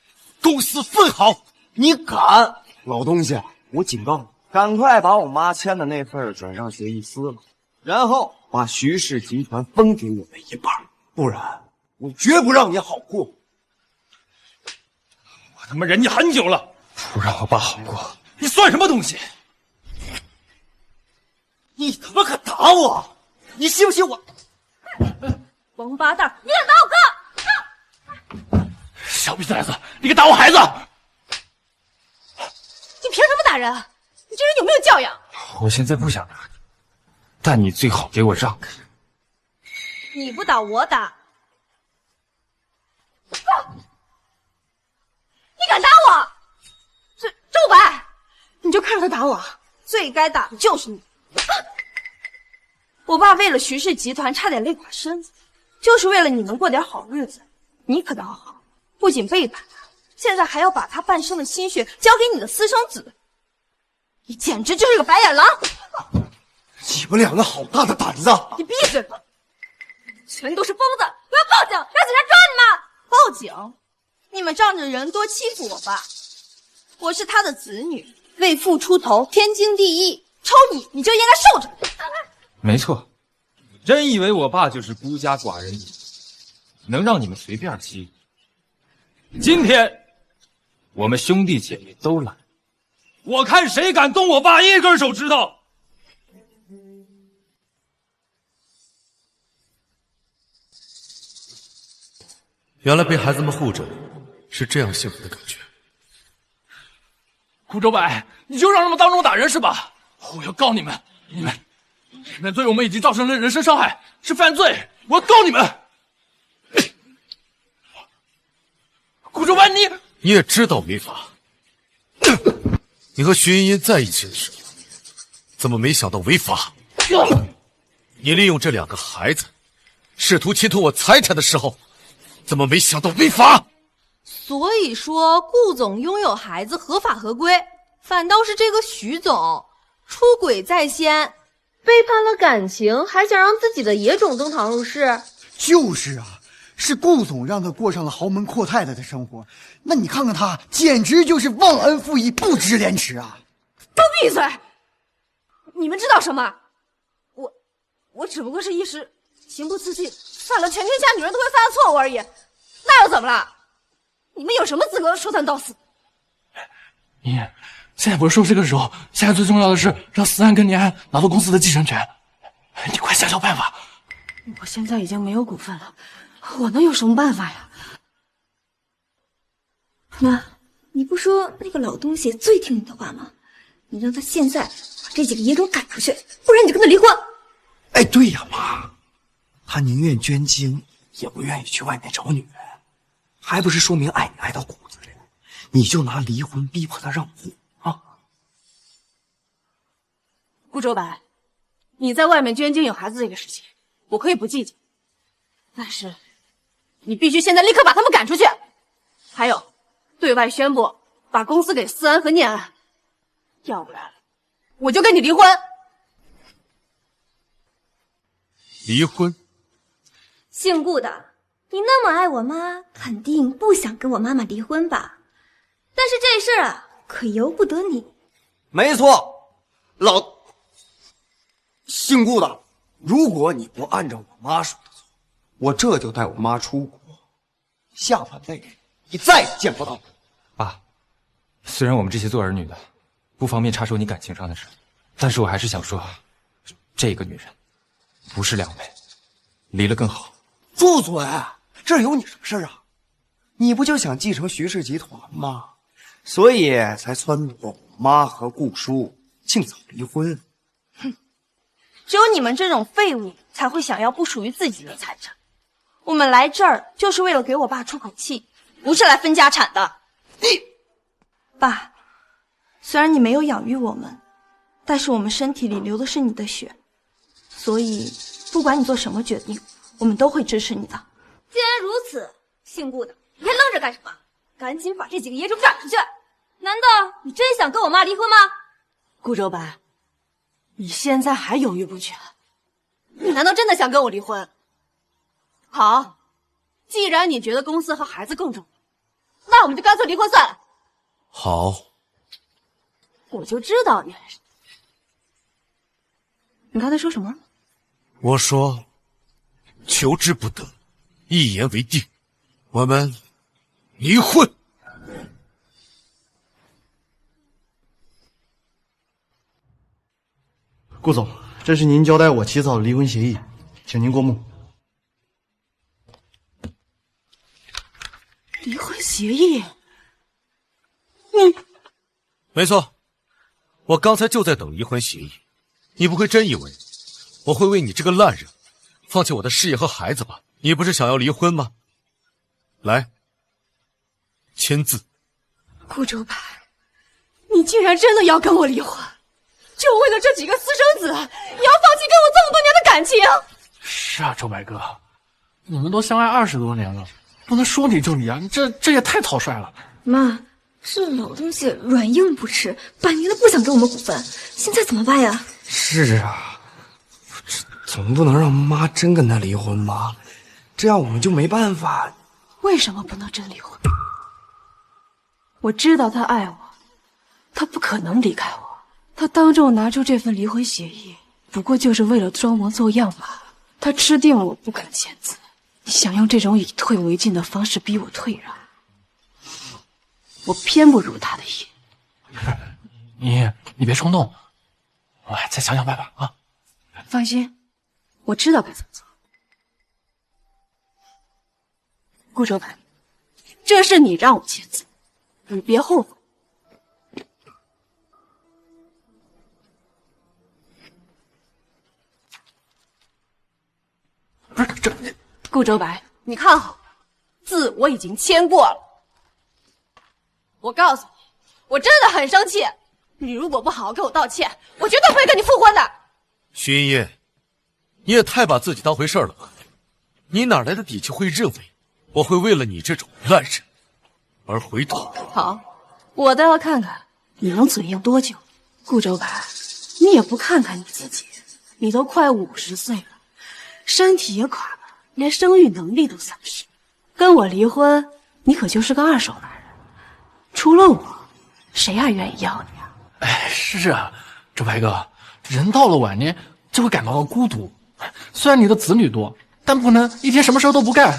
公司分好。你敢？老东西，我警告你，赶快把我妈签的那份转让协议撕了，然后把徐氏集团分给我们一半，不然我绝不让你好过。我他妈忍你很久了，不让我爸好过，你算什么东西？你他妈敢打我？你信不信我？王八蛋，你敢打我哥！小逼崽子，你敢打我孩子！你凭什么打人？你这人有没有教养？我现在不想打你，但你最好给我让开。你不打我打。你敢打我？周白，你就看着他打我，最该打的就是你。我爸为了徐氏集团差点累垮身子，就是为了你能过点好日子。你可倒好，不仅背叛他，现在还要把他半生的心血交给你的私生子，你简直就是个白眼狼！你们2个好大的胆子！你闭嘴吧！全都是疯子！我要报警，让警察抓你们！报警？你们仗着人多欺负我爸？我是他的子女，为父出头，天经地义。抽你，你就应该受着。没错，真以为我爸就是孤家寡人，能让你们随便欺负？今天我们兄弟姐妹都来，我看谁敢动我爸一根手指头！原来被孩子们护着是这样幸福的感觉。顾周白，你就让他们当众打人是吧？我要告你们！你们对我们已经造成了人身伤害，是犯罪！我要告你们！顾周白，你也知道违法。你和徐茵茵在一起的时候，怎么没想到违法？你利用这2个孩子，试图侵吞我财产的时候，怎么没想到违法？所以说，顾总拥有孩子合法合规，反倒是这个徐总出轨在先，背叛了感情，还想让自己的野种登堂入室。就是啊，是顾总让他过上了豪门阔太太的生活。那你看看他，简直就是忘恩负义，不知廉耻啊！都闭嘴！你们知道什么？我只不过是一时情不自禁，犯了全天下女人都会犯的错误而已，那又怎么了？你们有什么资格说三道四？你现在不是说这个时候，现在最重要的是让思安跟年安拿到公司的继承权。你快想想办法！我现在已经没有股份了，我能有什么办法呀？妈，你不说那个老东西最听你的话吗？你让他现在把这几个野种赶出去，不然你就跟他离婚。哎，对呀，妈，他宁愿捐精，也不愿意去外面找女人，还不是说明爱你爱到骨子里？你就拿离婚逼迫他让步啊！顾周白，你在外面捐精有孩子这个事情，我可以不计较，但是你必须现在立刻把他们赶出去。还有，对外宣布把公司给思安和念安，要不然我就跟你离婚。离婚？姓顾的，你那么爱我妈，肯定不想跟我妈妈离婚吧？但是这事儿啊，可由不得你。没错，姓顾的，如果你不按照我妈说的做，我这就带我妈出国，下半辈子你再也见不到我。爸，虽然我们这些做儿女的不方便插手你感情上的事，但是我还是想说，这个女人不是两位，离了更好。住嘴！这有你什么事啊？你不就想继承徐氏集团吗？所以才撺掇我妈和顾叔尽早离婚。哼，只有你们这种废物才会想要不属于自己的财产。我们来这儿就是为了给我爸出口气，不是来分家产的。爸，虽然你没有养育我们，但是我们身体里流的是你的血，所以不管你做什么决定，我们都会支持你的。既然如此，姓顾的，你还愣着干什么？赶紧把这几个野种赶出去！难道你真想跟我妈离婚吗？顾周白，你现在还犹豫不决？你难道真的想跟我离婚？好，既然你觉得公司和孩子更重要，那我们就干脆离婚算了。好，我就知道你还是……你刚才说什么？我说，求之不得，一言为定，我们离婚。顾总，这是您交代我起草的离婚协议，请您过目。离婚协议？没错，我刚才就在等离婚协议。你不会真以为我会为你这个烂人放弃我的事业和孩子吧？你不是想要离婚吗？来，签字。顾周白，你竟然真的要跟我离婚？就为了这几个私生子，你要放弃跟我这么多年的感情？是啊，周白哥，你们都相爱20多年了，不能说离就离啊！这也太草率了。妈，这老东西软硬不吃，半年了不想给我们股份，现在怎么办呀？是啊，总不能让妈真跟他离婚吧？这样我们就没办法。为什么不能真离婚？我知道他爱我，他不可能离开我。他当众拿出这份离婚协议，不过就是为了装模作样罢了。他吃定了我不肯签字，想用这种以退为进的方式逼我退让，我偏不如他的意。你别冲动，我再想想办法啊。放心，我知道该怎么做。顾周白，这是你让我签字，你别后悔。不是这，顾周白，你看好，字我已经签过了。我告诉你，我真的很生气。你如果不好好跟我道歉，我绝对不会跟你复婚的。徐茵茵，你也太把自己当回事了吧？你哪来的底气会认为我会为了你这种烂人而回头？好，我倒要看看你能嘴硬多久。顾周白，你也不看看你自己，你都快50岁了，身体也垮了，连生育能力都丧失。跟我离婚，你可就是个二手男人。除了我，谁还愿意要你啊？哎，是啊，周白哥，人到了晚年就会感到孤独。虽然你的子女多，但不能一天什么事都不干，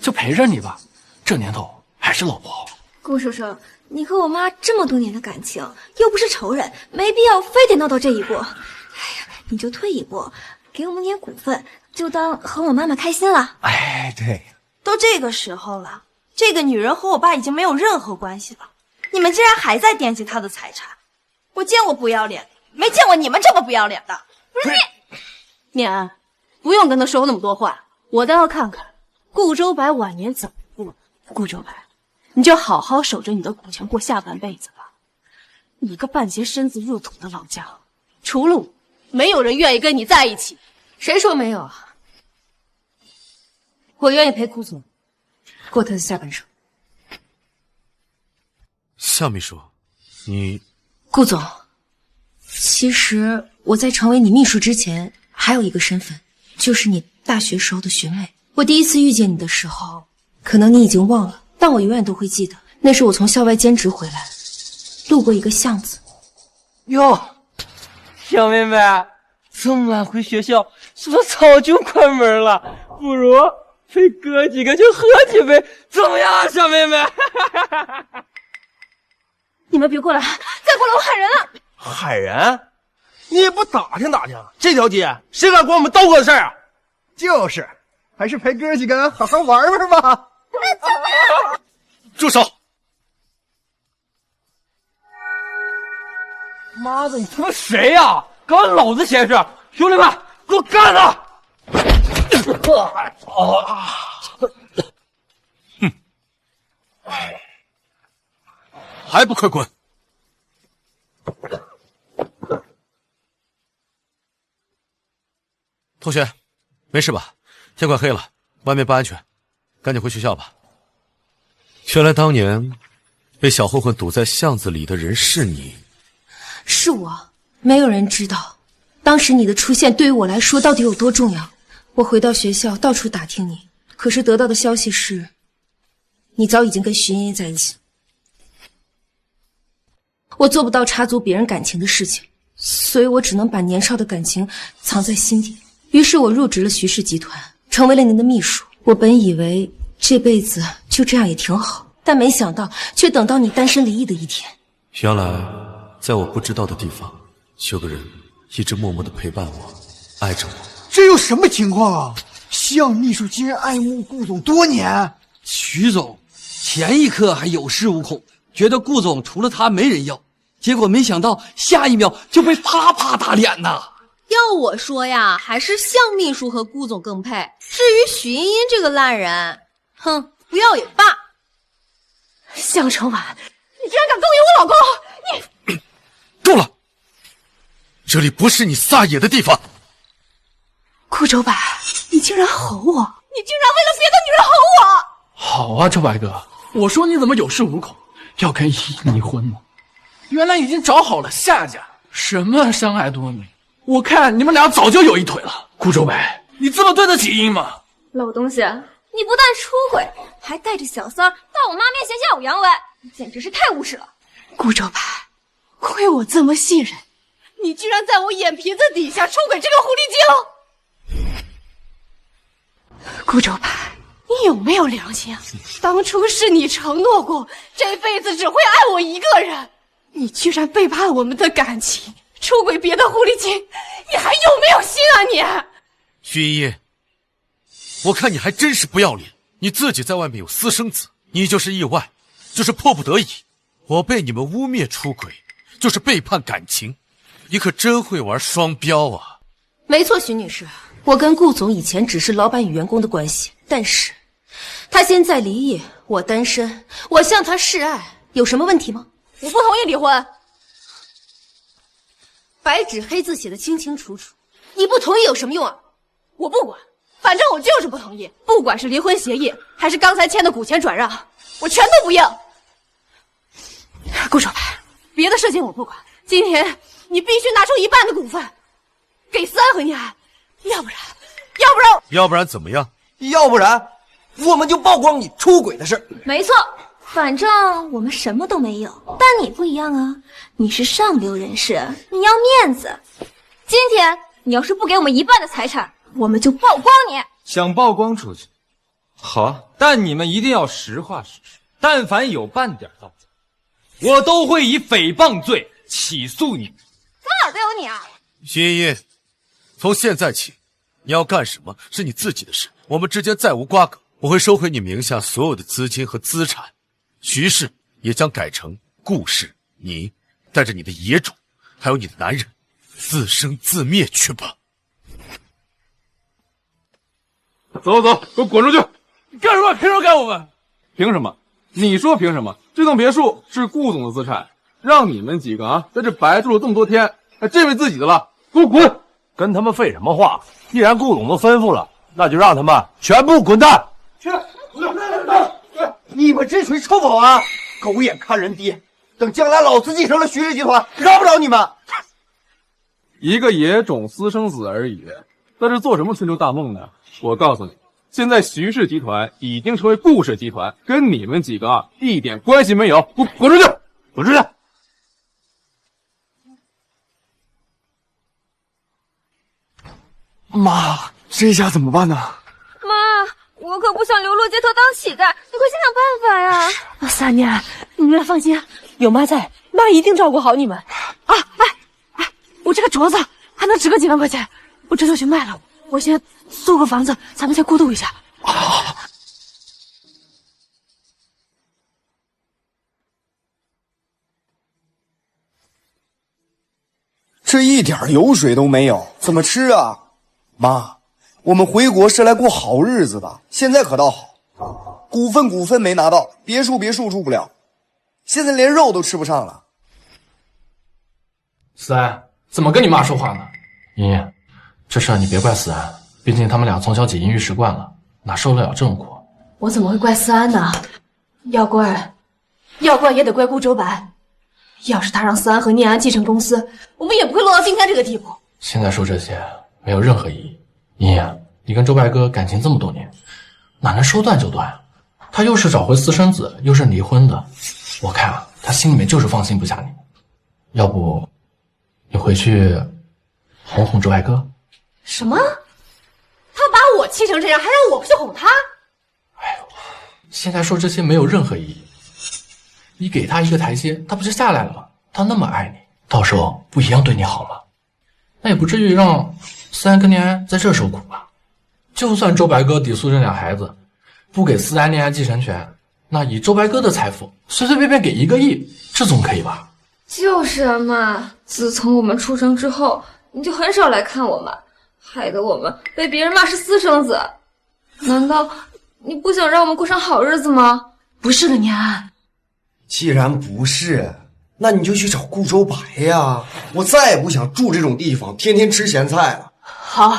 就陪着你吧。这年头还是老婆好。顾叔叔，你和我妈这么多年的感情，又不是仇人，没必要非得闹到这一步。哎呀，你就退一步，给我们点股份，就当和我妈妈开心了。哎，对，都这个时候了，这个女人和我爸已经没有任何关系了，你们竟然还在惦记她的财产，我见过不要脸，没见过你们这么不要脸的。不是念安，不用跟他说那么多话，我倒要看看顾周白晚年怎么过。顾周白，你就好好守着你的股权过下半辈子吧。你个半截身子入土的老家伙，除了我，没有人愿意跟你在一起。谁说没有啊？我愿意陪顾总或他的下半生。夏秘书，你……顾总，其实我在成为你秘书之前，还有一个身份，就是你大学时候的学妹。我第一次遇见你的时候，可能你已经忘了，但我永远都会记得。那是我从校外兼职回来，路过一个巷子。哟，小妹妹，这么晚回学校，是不是早就关门了？不如陪哥几个去喝几杯，怎么样啊，小妹妹？你们别过来，再过来我喊人了！喊人？你也不打听打听，这条街谁敢管我们刀哥的事儿啊？就是，还是陪哥几个好好玩玩吧。住手！妈的，你他妈谁呀？敢管老子闲事！兄弟们，给我干他！哼，还不快滚！同学，没事吧？天快黑了，外面不安全，赶紧回学校吧。原来当年被小混混堵在巷子里的人是你。是我，没有人知道，当时你的出现对于我来说到底有多重要。我回到学校到处打听你，可是得到的消息是，你早已经跟徐茵茵在一起。我做不到插足别人感情的事情，所以我只能把年少的感情藏在心底。于是我入职了徐氏集团，成为了您的秘书。我本以为这辈子就这样也挺好，但没想到却等到你单身离异的一天。原来在我不知道的地方，有个人一直默默地陪伴我，爱着我。这又什么情况啊？向秘书竟然爱慕顾总多年。徐总前一刻还有恃无恐，觉得顾总除了他没人要，结果没想到下一秒就被啪啪打脸呐！要我说呀，还是向秘书和顾总更配。至于许茵茵这个烂人，哼，不要也罢。向成晚，你居然敢勾引我老公！你够了！这里不是你撒野的地方。顾周白，你竟然吼我！你竟然为了别的女人吼我！好啊，周白哥，我说你怎么有恃无恐，要跟依依离婚呢？原来已经找好了下家，什么相爱多年，我看你们俩早就有一腿了。顾周白，你这么对得起依依吗？老东西，你不但出轨，还带着小三儿到我妈面前耀武扬威，你简直是太无耻了。顾周白，亏我这么信任，你居然在我眼皮子底下出轨这个狐狸精！顾周白，你有没有良心啊？当初是你承诺过这辈子只会爱我一个人，你居然背叛我们的感情，出轨别的狐狸精，你还有没有心啊你？徐茵茵，我看你还真是不要脸，你自己在外面有私生子，你就是意外，就是迫不得已。我被你们污蔑出轨，就是背叛感情，你可真会玩双标啊！没错，徐女士，我跟顾总以前只是老板与员工的关系，但是他现在离异，我单身，我向他示爱，有什么问题吗？我不同意离婚。白纸黑字写的清清楚楚，你不同意有什么用啊？我不管，反正我就是不同意，不管是离婚协议还是刚才签的股权转让，我全都不要。顾守白，别的事情我不管，今天你必须拿出1半的股份，给3和你爱，要不然怎么样？要不然我们就曝光你出轨的事。没错，反正我们什么都没有，但你不一样啊，你是上流人士，你要面子。今天你要是不给我们1半的财产，我们就曝光你。想曝光出去，好啊，但你们一定要实话实说，但凡有半点造假，我都会以诽谤罪起诉你们。怎么哪儿都有你啊？徐茵茵，从现在起，你要干什么是你自己的事，我们之间再无瓜葛。我会收回你名下所有的资金和资产，徐氏也将改成顾氏。你带着你的野种，还有你的男人，自生自灭去吧。走，给我滚出去！你干什么？凭什么赶我们？凭什么？你说凭什么？这栋别墅是顾总的资产，让你们几个在这白住了这么多天，还真为自己的了，给我滚！跟他们废什么话？既然顾总都吩咐了，那就让他们全部滚蛋！去！你们这群臭保安，狗眼看人低，等将来老子继承了徐氏集团，饶不了你们。一个野种私生子而已，在这做什么春秋大梦呢？我告诉你，现在徐氏集团已经成为顾氏集团，跟你们几个一点关系没有。滚出去！滚出去！妈，这下怎么办呢？妈，我可不想流落街头当乞丐，你快想想办法呀！三娘，你们放心，有妈在，妈一定照顾好你们。啊，我这个镯子还能值个几万块钱，我这就去卖了。我先租个房子，咱们先过渡一下。这一点油水都没有，怎么吃啊？妈，我们回国是来过好日子的，现在可倒好，股份没拿到，别墅住不了，现在连肉都吃不上了。思安，怎么跟你妈说话呢？莹莹，这事你别怪思安，毕竟他们俩从小锦衣玉食惯了，哪受得了这种苦？我怎么会怪思安呢？要怪也得怪顾周白。要是他让思安和念安继承公司，我们也不会落到今天这个地步。现在说这些没有任何意义。莹莹，你跟周白哥感情这么多年，哪能说断就断？他又是找回私生子，又是离婚的，我看啊，他心里面就是放心不下你。要不你回去哄哄周白哥？什么？他把我气成这样，还让我去哄他？现在说这些没有任何意义。你给他一个台阶，他不就下来了吗？他那么爱你，到时候不一样对你好吗？那也不至于让思安跟念安在这受苦吧？就算周白哥抵诉这俩孩子，不给思安念安继承权，那以周白哥的财富，随随便便给1个亿，这总可以吧？就是啊，妈，自从我们出生之后，你就很少来看我们，害得我们被别人骂是私生子。难道你不想让我们过上好日子吗？不是的，念安。既然不是，那你就去找顾周白呀！我再也不想住这种地方，天天吃咸菜了。好，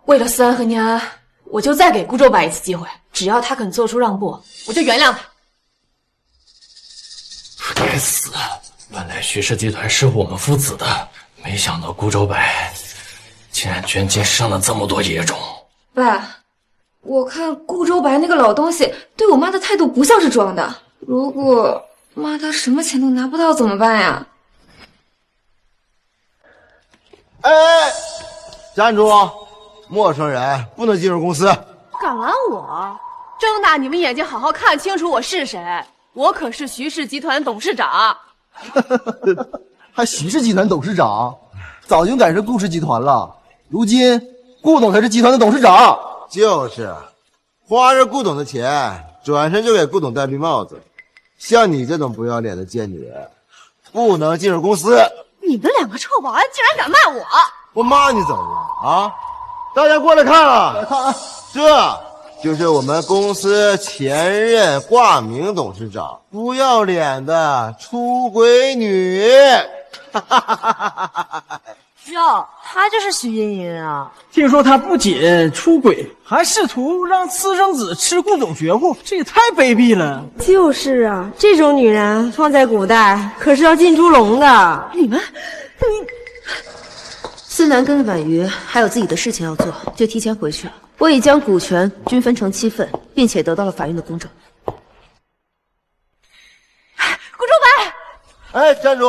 为了思安和念安，我就再给顾周白一次机会，只要他肯做出让步，我就原谅他。该死！本来徐氏集团是我们父子的，没想到顾周白竟然捐精生了这么多野种。爸，我看顾周白那个老东西对我妈的态度不像是装的。如果妈她什么钱都拿不到怎么办呀？哎，站住！陌生人不能进入公司。敢拦我？睁大你们眼睛，好好看清楚我是谁！我可是徐氏集团董事长。还徐氏集团董事长？早就改成顾氏集团了。如今顾董才是集团的董事长。就是，花着顾董的钱，转身就给顾董戴绿帽子。像你这种不要脸的贱女人，不能进入公司。你们2个臭保安竟然敢骂我！我骂你怎么了啊？大家过来看啊！这就是我们公司前任挂名董事长，不要脸的出轨女。哟，她就是徐茵茵啊！听说她不仅出轨，还试图让私生子吃顾总绝户，这也太卑鄙了。就是啊，这种女人放在古代可是要进猪笼的。你思南跟婉瑜还有自己的事情要做，就提前回去了。我已将股权均分成7份，并且得到了法院的公证。顾周白，哎，站住！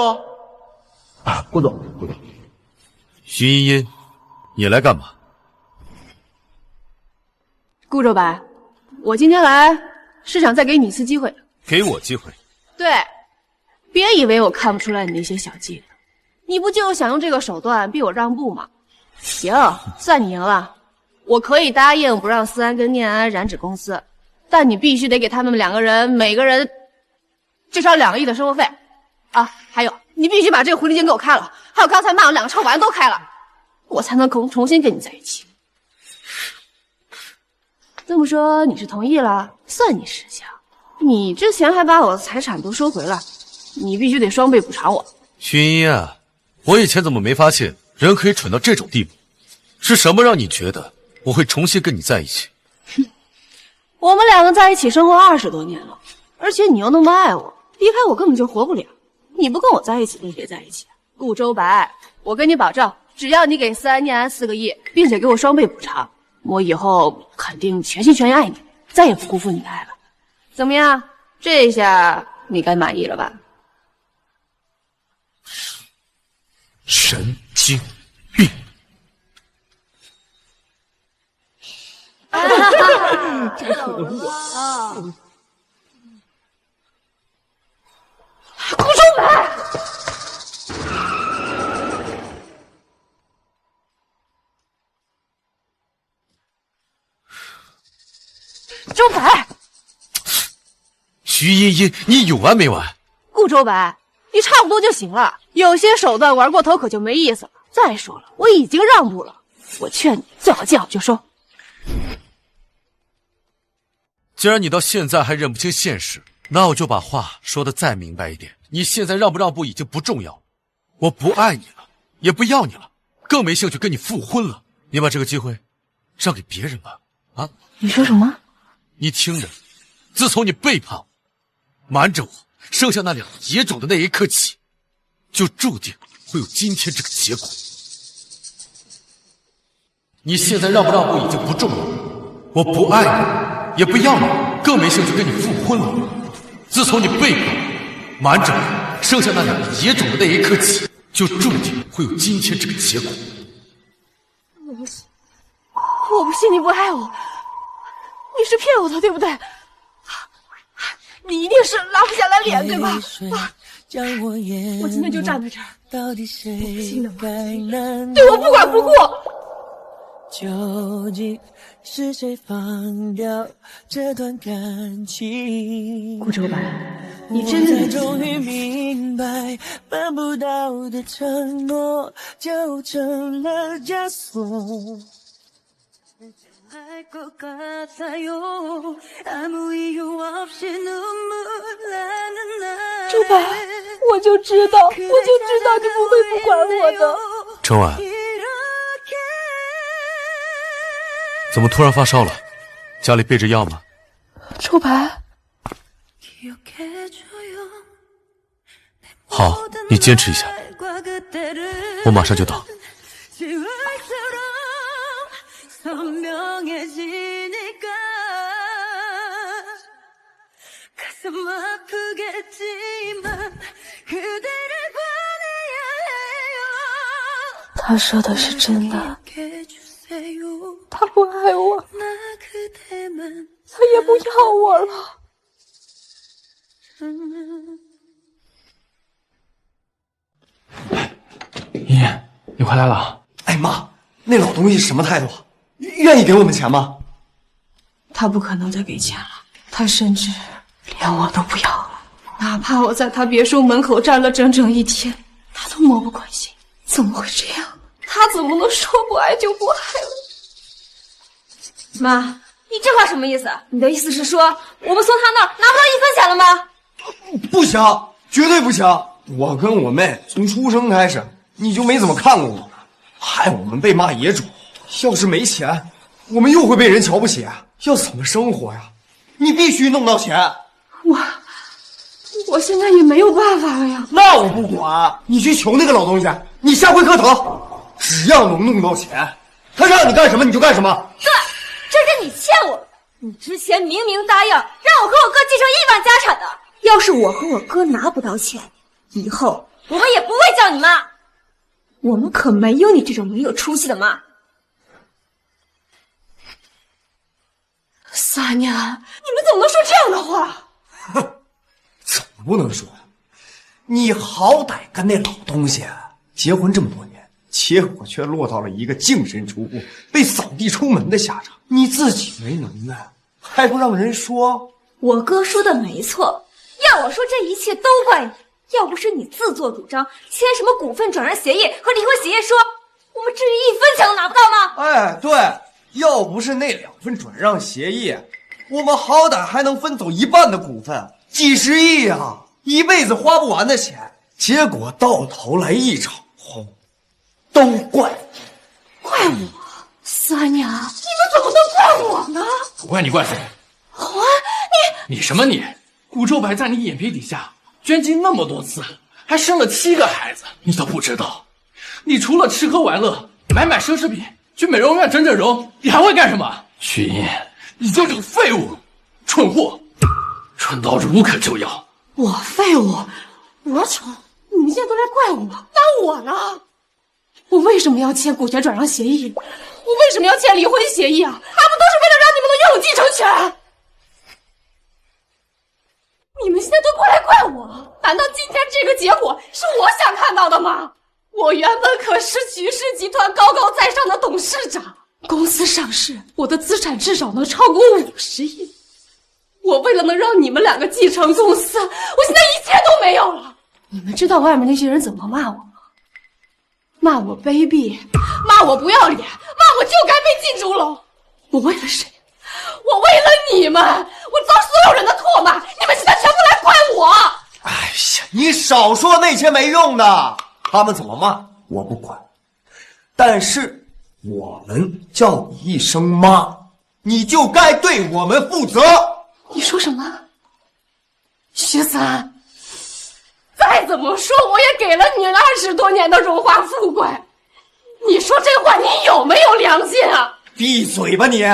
啊，顾总。徐茵茵，你来干嘛？顾周白，我今天来是想再给你一次机会。给我机会？对，别以为我看不出来你那些小伎俩，你不就是想用这个手段逼我让步吗？行，算你赢了。我可以答应不让思安跟念安染指公司，但你必须得给他们2个人每个人至少2个亿的生活费啊！还有，你必须把这个狐狸精给我开了，还有刚才骂我2个臭保安都开了，我才能重新跟你在一起。这么说你是同意了，算你识相。你之前还把我的财产都收回了，你必须得双倍补偿我。徐茵茵啊，我以前怎么没发现人可以蠢到这种地步？是什么让你觉得我会重新跟你在一起？我们两个在一起生活20多年了，而且你又那么爱我，离开我根本就活不了。你不跟我在一起，就别在一起。顾周白，我跟你保证，只要你给思安念安4个亿，并且给我双倍补偿，我以后肯定全心全意爱你，再也不辜负你的爱了。怎么样？这下你该满意了吧？神经病！这可恶啊！顾周白，周白，徐茵茵，你有完没完？顾周白，你差不多就行了，有些手段玩过头可就没意思了。再说了，我已经让步了，我劝你最好见好就收。既然你到现在还认不清现实，那我就把话说得再明白一点。你现在让不让步已经不重要，我不爱你了，也不要你了，更没兴趣跟你复婚了。你把这个机会让给别人吧。啊？你说什么？你听着，自从你背叛我，瞒着我，生下那两野种的那一刻起，就注定会有今天这个结果。你现在让不让步已经不重要，我不爱你，也不要你，更没兴趣跟你复婚了。自从你背叛我，瞒着我，生下那两野种的那一刻起，就注定会有今天这个结果。我不信，我不信你不爱我，你是骗我的，对不对？你一定是拉不下来脸，对吧？我今天就站在这儿，我不信的吗？对我不管不顾。究竟是谁放掉这段感情？顾周白，你真的终于明白，办不到的承诺就成了枷锁。周白，我就知道你不会不管我的。春晚，怎么突然发烧了？家里备着药吗？周白，好，你坚持一下，我马上就到。他说的是真的，他不爱我，他也不要我了。茵茵，你回来了。哎妈，那老东西什么态度？愿意给我们钱吗？他不可能再给钱了，他甚至连我都不要了。哪怕我在他别墅门口站了整整1天，他都漠不关心。怎么会这样？他怎么能说不爱就不爱了？妈，你这话什么意思？你的意思是说我们从他那儿拿不到1分钱了吗？不行，绝对不行！我跟我妹从出生开始，你就没怎么看过我们，害我们被骂野种。要是没钱，我们又会被人瞧不起，要怎么生活呀？你必须弄到钱。我现在也没有办法了呀。那我不管，你去求那个老东西，你下回磕头，只要能弄到钱，他让你干什么你就干什么。对，这是你欠我的。你之前明明答应让我和我哥继承1万家产的。要是我和我哥拿不到钱，以后我们也不会叫你妈。我们可没有你这种没有出息的妈。三娘，你们怎么能说这样的话？怎么不能说呀？你好歹跟那老东西结婚这么多年，结果却落到了一个净身出户、被扫地出门的下场。你自己没能耐，还不让人说？我哥说的没错，要我说这一切都怪你。要不是你自作主张签什么股份转让协议和离婚协议书，我们至于1分钱都拿不到吗？哎，对，要不是那2份转让协议，我们好歹还能分走1半的股份，几十亿啊，一辈子花不完的钱。结果到头来一场空，都怪你。怪我？三娘，你们怎么能怪我呢？不怪你怪谁？你什么你？顾周白在你眼皮底下捐精那么多次，还生了7个孩子，你都不知道。你除了吃喝玩乐，买奢侈品，去美容院整容，你还会干什么？徐英，你就是个废物，蠢货，蠢到是无可救药。我废物，我蠢，你们现在都来怪我，那我呢？我为什么要签股权转让协议？我为什么要签离婚协议啊？还不都是为了让你们能拥有继承权？你们现在都过来怪我，难道今天这个结果是我想看到的吗？我原本可是徐氏集团高高在上的董事长，公司上市，我的资产至少能超过50亿。我为了能让你们2个继承公司，我现在一切都没有了。你们知道外面那些人怎么骂我吗？骂我卑鄙，骂我不要脸，骂我就该被进猪笼。我为了谁？我为了你们，我遭所有人的唾骂，你们现在全部来怪我。哎呀，你少说那些没用的，他们怎么骂我不管，但是我们叫你一声妈，你就该对我们负责。你说什么？徐三，再怎么说我也给了你20多年的荣华富贵，你说这话你有没有良心啊？闭嘴吧你！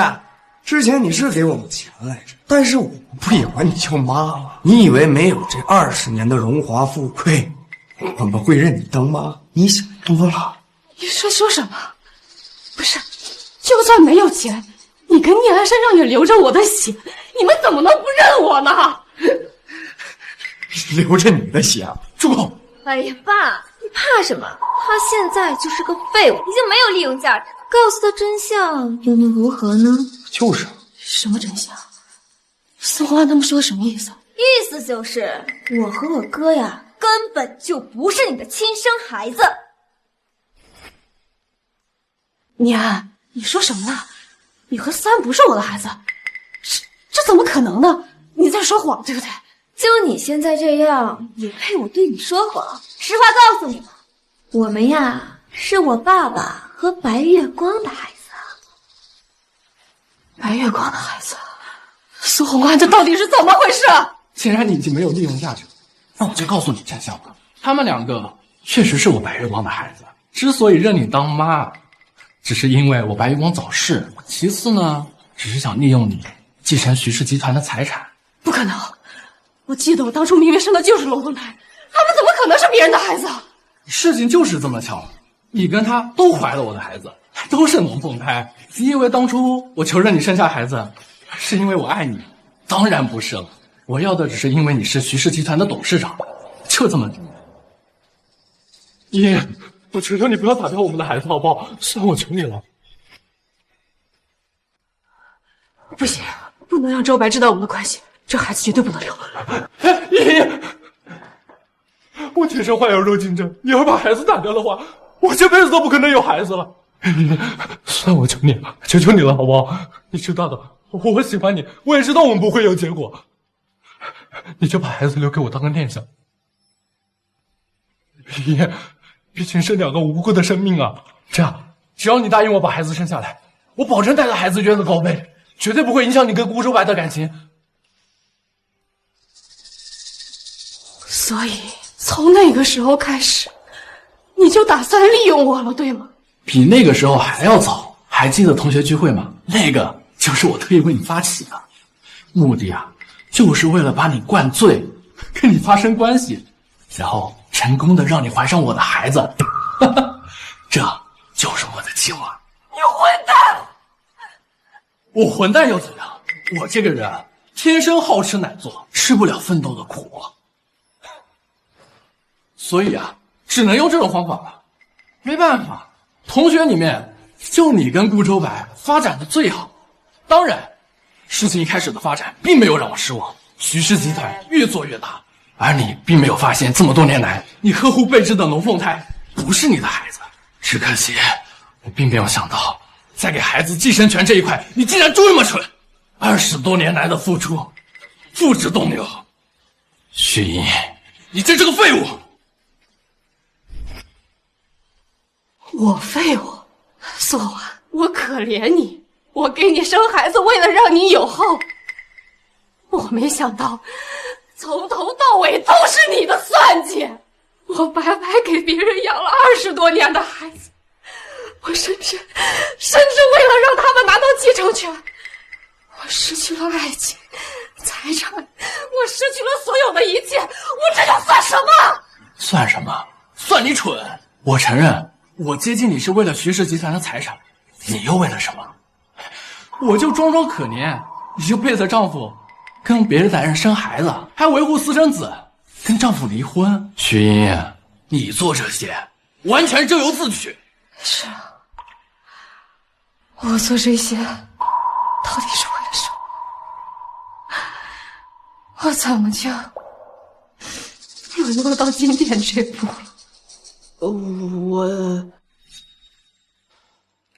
之前你是给我们钱来着，但是我们不也管你叫妈吗？你以为没有这20年的荣华富贵，我们会认你当妈？你想多了。你说什么？不是，就算没有钱，你跟聂安身上也流着我的血，你们怎么能不认我呢？流着你的血，住口！哎呀，爸，你怕什么？他现在就是个废物，已经没有利用价值。告诉他真相又能如何呢？就是什么真相？宋欢他们说什么意思？意思就是我和我哥呀，根本就不是你的亲生孩子。聂安，你说什么呢？你和三不是我的孩子，这怎么可能呢？你在说谎，对不对？就你现在这样，也配我对你说谎？实话告诉你吧，我们呀，是我爸爸和白月光的孩子。白月光的孩子，苏宏安，这到底是怎么回事？既然你已经没有利用价值，那我就告诉你真相吧。他们2个确实是我白月光的孩子，之所以认你当妈，只是因为我白月光早逝，其次呢，只是想利用你继承徐氏集团的财产。不可能！我记得我当初明明生的就是龙凤胎，他们怎么可能是别人的孩子？事情就是这么巧，你跟他都怀了我的孩子，都是龙凤胎。你以为当初我求着你生下孩子，是因为我爱你？当然不是了，我要的只是因为你是徐氏集团的董事长，就这么简单。爷，我求求你不要打掉我们的孩子好不好？算我求你了。不行，不能让周白知道我们的关系，这孩子绝对不能留。爷爷，我天生患有肉精症，你要把孩子打掉的话，我这辈子都不可能有孩子了。算我求你了，求求你了，好不好？你知道的，我喜欢你，我也知道我们不会有结果，你就把孩子留给我当个念想。爷爷，毕竟是2个无辜的生命啊！这样，只要你答应我把孩子生下来，我保证带着孩子捐个高飞，绝对不会影响你跟顾周白的感情。所以从那个时候开始，你就打算利用我了，对吗？比那个时候还要早。还记得同学聚会吗？那个就是我特意为你发起的，目的啊，就是为了把你灌醉，跟你发生关系，然后成功的让你怀上我的孩子。这就是我的计划。你混蛋！我混蛋又怎样？我这个人天生好吃懒做，吃不了奋斗的苦。所以啊，只能用这种方法了。没办法，同学里面就你跟顾周白发展的最好。当然，事情一开始的发展并没有让我失望，徐氏集团越做越大，而你并没有发现这么多年来你呵护备至的龙凤胎不是你的孩子。只可惜我并没有想到，在给孩子继承权这一块，你竟然这么蠢！20多年来的付出付之东流。徐英，你真是个废物！我废物，苏婉，我可怜你，我给你生孩子，为了让你有后。我没想到，从头到尾都是你的算计。我白白给别人养了20多年的孩子，我甚至为了让他们拿到继承权，我失去了爱情、财产，我失去了所有的一切，我这又算什么？算什么？算你蠢！我承认，我接近你是为了徐氏集团的财产，你又为了什么？我就装装可怜，你就背着丈夫跟别的男人生孩子，还维护私生子，跟丈夫离婚。徐莹莹，你做这些完全咎由自取。是啊，我做这些到底是为了什么？我怎么就沦落到今天这步了？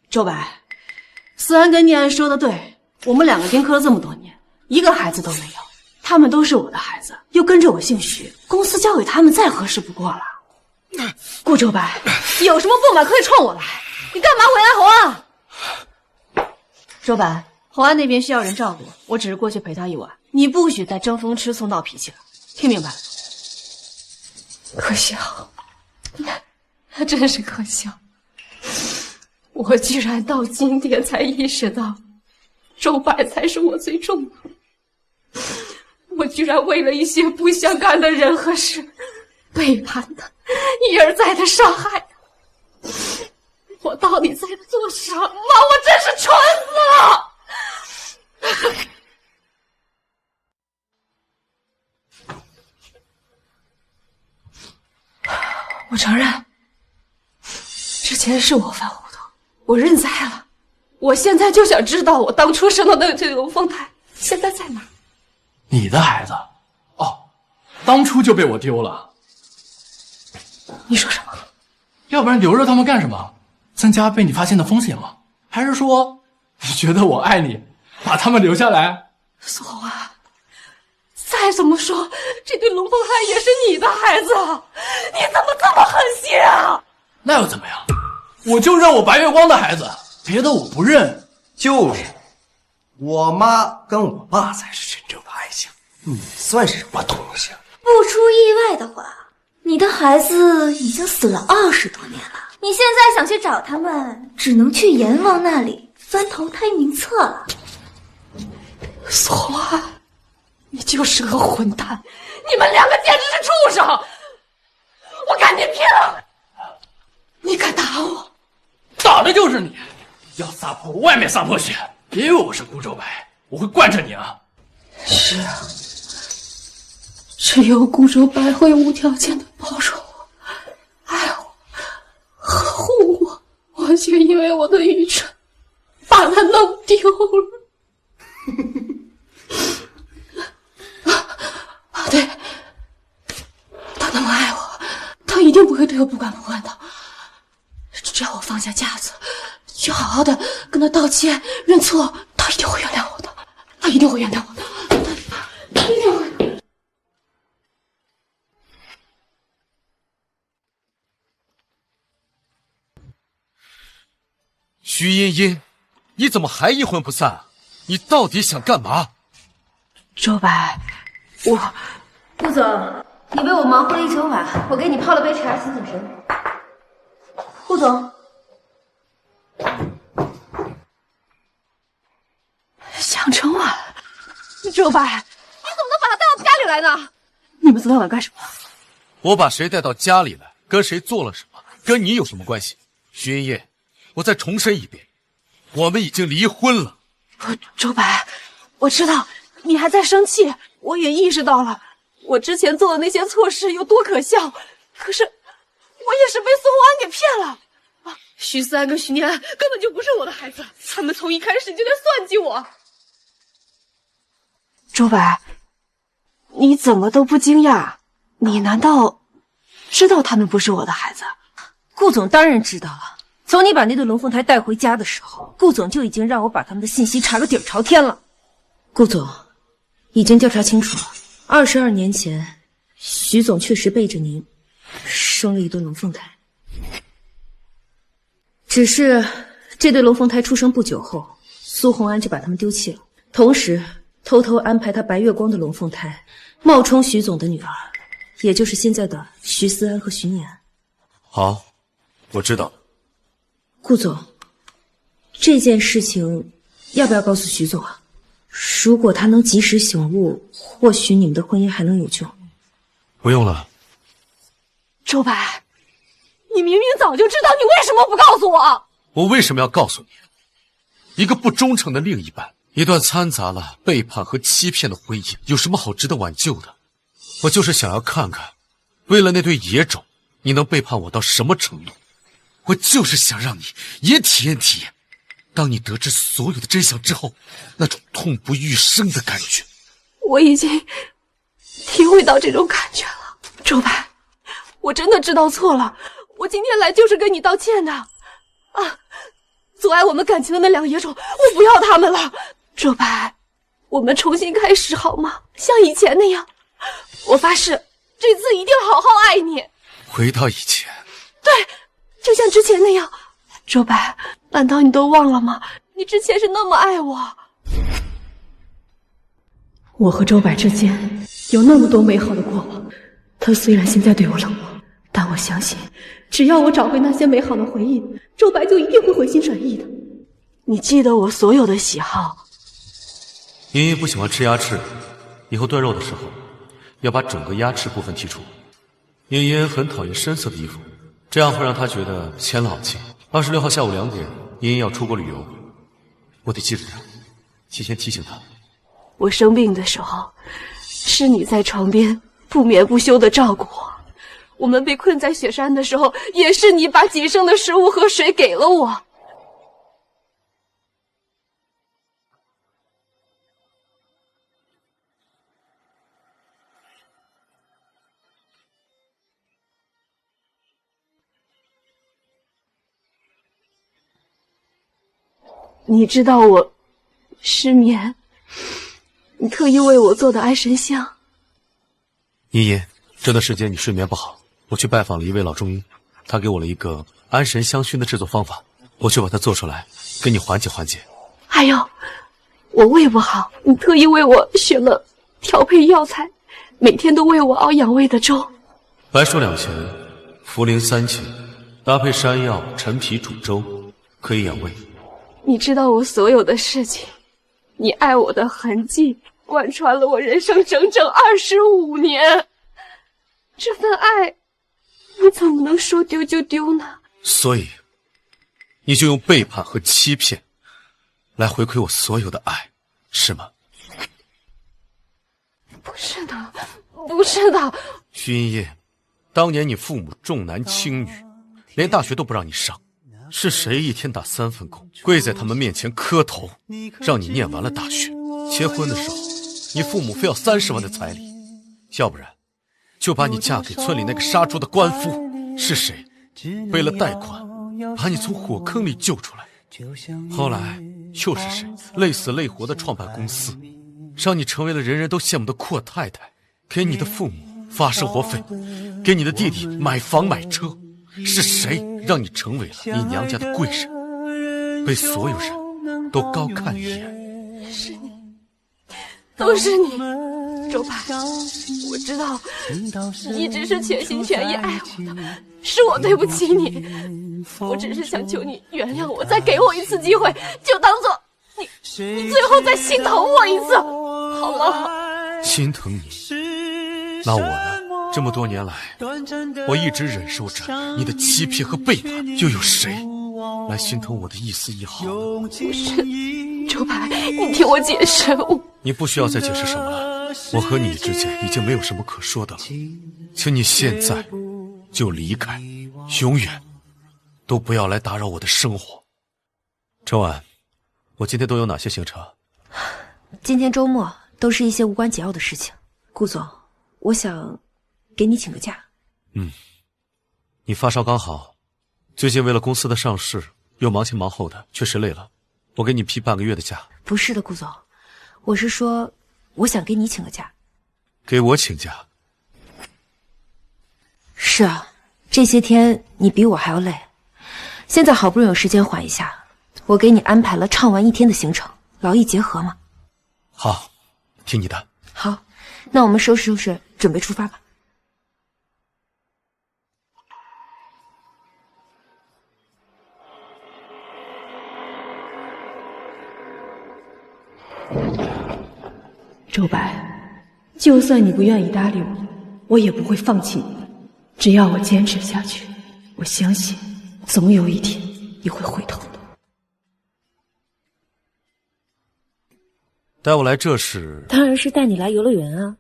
周白，思安跟念安说的对，我们2个丁克了这么多年，一个孩子都没有，他们都是我的孩子，又跟着我姓徐，公司交给他们再合适不过了。顾周白，有什么不满可以冲我来，你干嘛为难侯安？周白，侯安那边需要人照顾，我只是过去陪他一晚，你不许再争风吃醋闹脾气了，听明白了？可笑，真是可笑。我居然到今天才意识到，周白才是我最重要的。我居然为了一些不相干的人和事，背叛他，一而再的伤害他。我到底在做什么？我真是蠢死了！我承认，之前是我犯糊涂，我认栽了。我现在就想知道，我当初生的那对龙凤胎现在在哪儿？你的孩子？哦，当初就被我丢了。你说什么？要不然留着他们干什么？增加被你发现的风险吗？还是说你觉得我爱你，把他们留下来？苏红啊，再怎么说，这对龙凤胎也是你的孩子，你怎么这么狠心啊？那又怎么样？我就认我白月光的孩子，别的我不认。就是，我妈跟我爸才是真正的爱情，你算是什么东西？不出意外的话，你的孩子已经死了20多年了。你现在想去找他们，只能去阎王那里翻投胎名册了。苏红啊，你就是个混蛋！你们2个简直是畜生！我跟你拼了！你敢打我？打的就是你！要撒泼，外面撒泼去！别以为我是顾周白，我会惯着你啊！是啊，只有顾周白会无条件的包容我、爱我、呵护我，我却因为我的愚蠢把他弄丢了。对，他那么爱我，他一定不会对我不管不问的。只要我放下架子，去好好的跟他道歉认错，他一定会原谅我的，他一定会原谅我的，他一定会。徐茵茵，你怎么还阴魂不散啊？你到底想干嘛？周白，顾总，你为我忙活了一整晚，我给你泡了杯茶，醒醒神。顾总，想整晚，周白，你怎么能把他带到家里来呢？你们昨天晚干什么？我把谁带到家里来，跟谁做了什么，跟你有什么关系？徐茵茵，我再重申一遍，我们已经离婚了。周白，我知道你还在生气，我也意识到了我之前做的那些错事有多可笑，可是我也是被苏红安给骗了。徐思安跟徐念安根本就不是我的孩子，他们从一开始就在算计我。周白，你怎么都不惊讶？你难道知道他们不是我的孩子？顾总当然知道了。从你把那对龙凤胎带回家的时候，顾总就已经让我把他们的信息查个底儿朝天了。顾总，已经调查清楚了，22年前，徐总确实背着您生了一对龙凤胎。只是这对龙凤胎出生不久后，苏红安就把他们丢弃了。同时，偷偷安排他白月光的龙凤胎，冒充徐总的女儿，也就是现在的徐思安和徐念安。好，我知道了。顾总，这件事情要不要告诉徐总啊？如果他能及时醒悟，或许你们的婚姻还能有救。不用了。周白，你明明早就知道，你为什么不告诉我？我为什么要告诉你？一个不忠诚的另一半，一段掺杂了背叛和欺骗的婚姻，有什么好值得挽救的？我就是想要看看，为了那对野种，你能背叛我到什么程度？我就是想让你也体验体验，当你得知所有的真相之后，那种痛不欲生的感觉。我已经体会到这种感觉了，周白，我真的知道错了，我今天来就是跟你道歉的。啊，阻碍我们感情的那两个野种，我不要他们了。周白，我们重新开始好吗？像以前那样，我发誓这次一定好好爱你。回到以前？对，就像之前那样。周白，难道你都忘了吗？你之前是那么爱我。我和周白之间有那么多美好的过往，他虽然现在对我冷漠，但我相信只要我找回那些美好的回忆，周白就一定会回心转意的。你记得我所有的喜好。茵茵不喜欢吃鸭翅，以后炖肉的时候要把整个鸭翅部分剔除。茵茵很讨厌深色的衣服，这样会让她觉得显老气。26号下午2点，茵茵要出国旅游，我得记着她，提前提醒她。我生病的时候，是你在床边不眠不休地照顾我；我们被困在雪山的时候，也是你把仅剩的食物和水给了我。你知道我失眠，你特意为我做的安神香。茵茵，这段时间你睡眠不好，我去拜访了一位老中医，他给我了一个安神香薰的制作方法，我去把它做出来，给你缓解缓解。还有，我胃不好，你特意为我选了调配药材，每天都为我熬养胃的粥。白术2钱，茯苓3钱，搭配山药、陈皮煮粥，可以养胃。你知道我所有的事情，你爱我的痕迹贯穿了我人生整整25年，这份爱你怎么能说丢就丢呢？所以你就用背叛和欺骗来回馈我所有的爱，是吗？不是的，不是的。徐茵茵，当年你父母重男轻女，连大学都不让你上，是谁一天打3份工，跪在他们面前磕头，让你念完了大学？结婚的时候，你父母非要30万的彩礼，要不然就把你嫁给村里那个杀猪的官夫。是谁为了贷款把你从火坑里救出来？后来又是谁累死累活的创办公司，让你成为了人人都羡慕的阔太太，给你的父母发生活费，给你的弟弟买房买车？是谁让你成为了你娘家的贵人，被所有人都高看一眼？是你，都是你，周白，我知道你一直是全心全意爱我的，是我对不起你，我只是想求你原谅我，再给我一次机会，就当做你最后再心疼我一次，好吗？心疼你？那我呢？这么多年来，我一直忍受着你的欺骗和背叛，又有谁来心疼我的一丝一毫呢？不是，周白，你听我解释。你不需要再解释什么了，我和你之间已经没有什么可说的了，请你现在就离开，永远都不要来打扰我的生活。陈婉，我今天都有哪些行程？今天周末都是一些无关紧要的事情。顾总，我想给你请个假。你发烧刚好，最近为了公司的上市又忙前忙后的，确实累了，我给你批半个月的假。不是的，顾总，我是说我想给你请个假。给我请假？是啊，这些天你比我还要累，现在好不容易有时间缓一下，我给你安排了畅玩1天的行程，劳逸结合嘛。好，听你的。好，那我们收拾收拾，准备出发吧。周白，就算你不愿意搭理我，我也不会放弃你的。只要我坚持下去，我相信总有一天你会回头的。带我来这是？当然是带你来游乐园啊！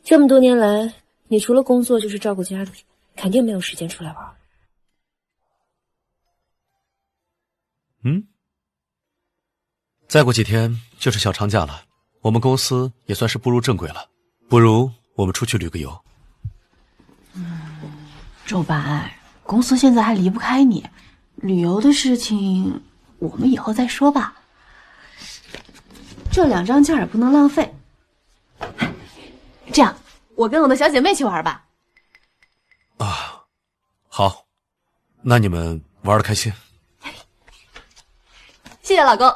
这么多年来，你除了工作就是照顾家里，肯定没有时间出来玩。再过几天就是小长假了，我们公司也算是步入正轨了，不如我们出去旅个游。周白，公司现在还离不开你，旅游的事情我们以后再说吧。这2张假也不能浪费。这样，我跟我的小姐妹去玩吧。啊，好，那你们玩得开心。谢谢老公。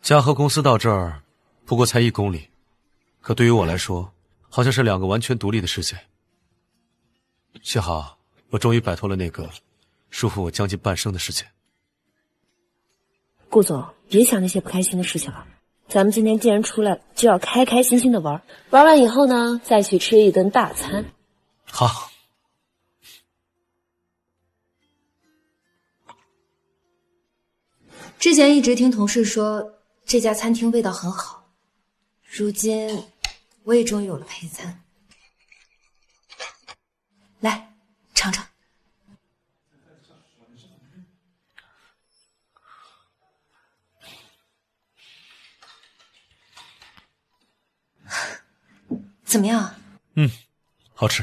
家和公司到这儿不过才1公里，可对于我来说，好像是2个完全独立的世界。幸好我终于摆脱了那个束缚我将近半生的事情。顾总，别想那些不开心的事情了。咱们今天既然出来了，就要开开心心的玩。玩完以后呢，再去吃一顿大餐。好。之前一直听同事说这家餐厅味道很好，如今我也终于有了配餐。来，尝尝。怎么样？好吃。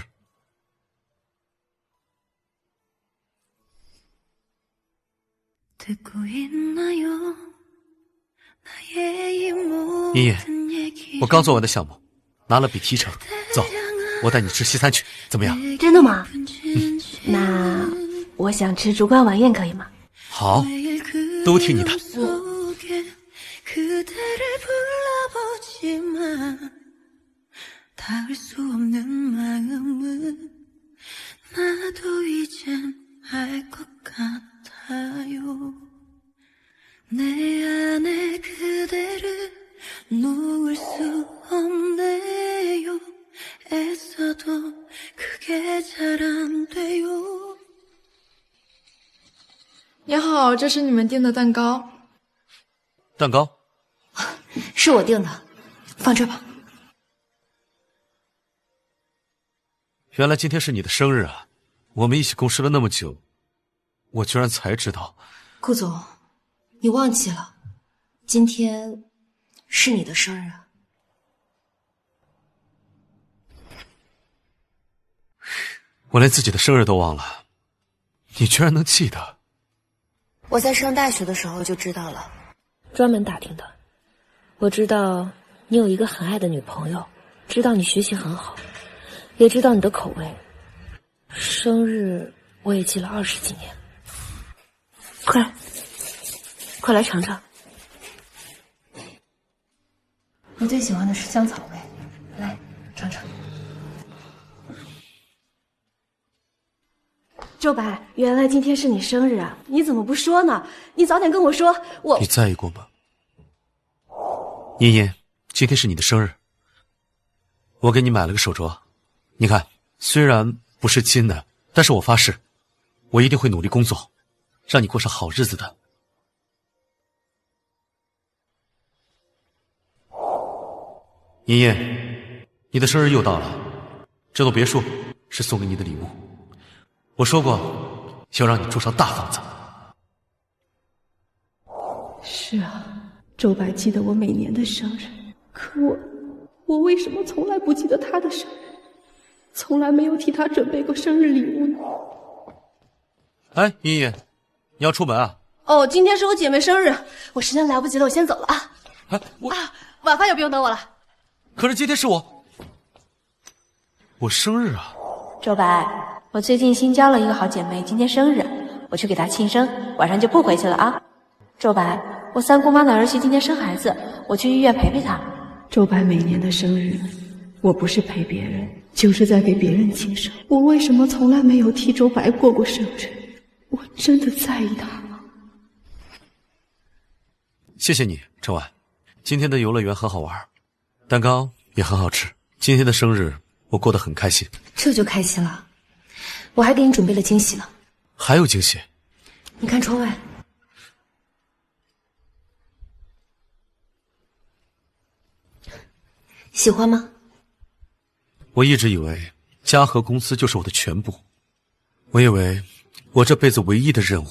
依依，我刚做完的项目，拿了笔提成。走，我带你吃西餐去，怎么样？真的吗？那我想吃烛光晚宴，可以吗？好，都听你的。你好，这是你们订的蛋糕。蛋糕？是我订的，放这吧。原来今天是你的生日啊！我们一起共事了那么久，我居然才知道。顾总，你忘记了，今天是你的生日啊！我连自己的生日都忘了，你居然能记得。我在上大学的时候就知道了，专门打听的。我知道你有一个很爱的女朋友，知道你学习很好，也知道你的口味。生日我也记了20几年。快来尝尝。我最喜欢的是香草味，来尝尝。周白，原来今天是你生日啊！你怎么不说呢？你早点跟我说，我……你在意过吗？茵茵，今天是你的生日，我给你买了个手镯，你看，虽然不是金的，但是我发誓，我一定会努力工作，让你过上好日子的。茵茵，你的生日又到了，这栋别墅是送给你的礼物。我说过，要让你住上大房子。是啊，周白记得我每年的生日，可我为什么从来不记得他的生日，从来没有替他准备过生日礼物呢？哎，茵茵，你要出门啊？哦，今天是我姐妹生日，我实在来不及了，我先走了啊！哎，晚饭也不用等我了。可是今天是我生日啊！周白，我最近新交了一个好姐妹，今天生日，我我去给她庆生，晚上就不回去了啊。周白，我三姑妈的儿媳今天生孩子，我去医院陪陪她。周白每年的生日，我不是陪别人，就是在给别人庆生。我为什么从来没有替周白过过生日？我真的在意他吗？谢谢你，陈婉。今天的游乐园很好玩，蛋糕也很好吃。今天的生日我过得很开心。这就开心了，我还给你准备了惊喜呢。还有惊喜？你看窗外。喜欢吗？我一直以为家和公司就是我的全部，我以为我这辈子唯一的任务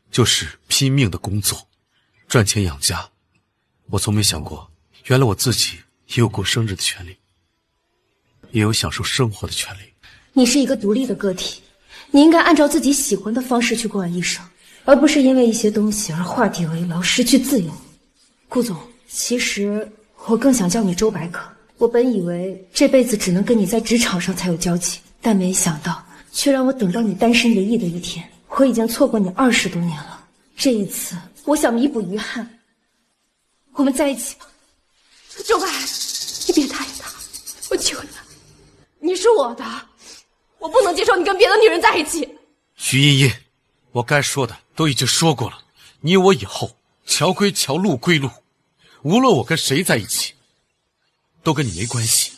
就是拼命的工作，赚钱养家。我从没想过，原来我自己也有过生日的权利，也有享受生活的权利。你是一个独立的个体，你应该按照自己喜欢的方式去过完一生，而不是因为一些东西而画地为牢，失去自由。顾总，其实我更想叫你周白可。我本以为这辈子只能跟你在职场上才有交集，但没想到却让我等到你单身唯一的一天。我已经错过你20多年了，这一次我想弥补遗憾，我们在一起吧。周白，你别答应他，我求你了，你是我的，我不能接受你跟别的女人在一起。徐茵茵，我该说的都已经说过了，你我以后桥归桥，路归路，无论我跟谁在一起都跟你没关系。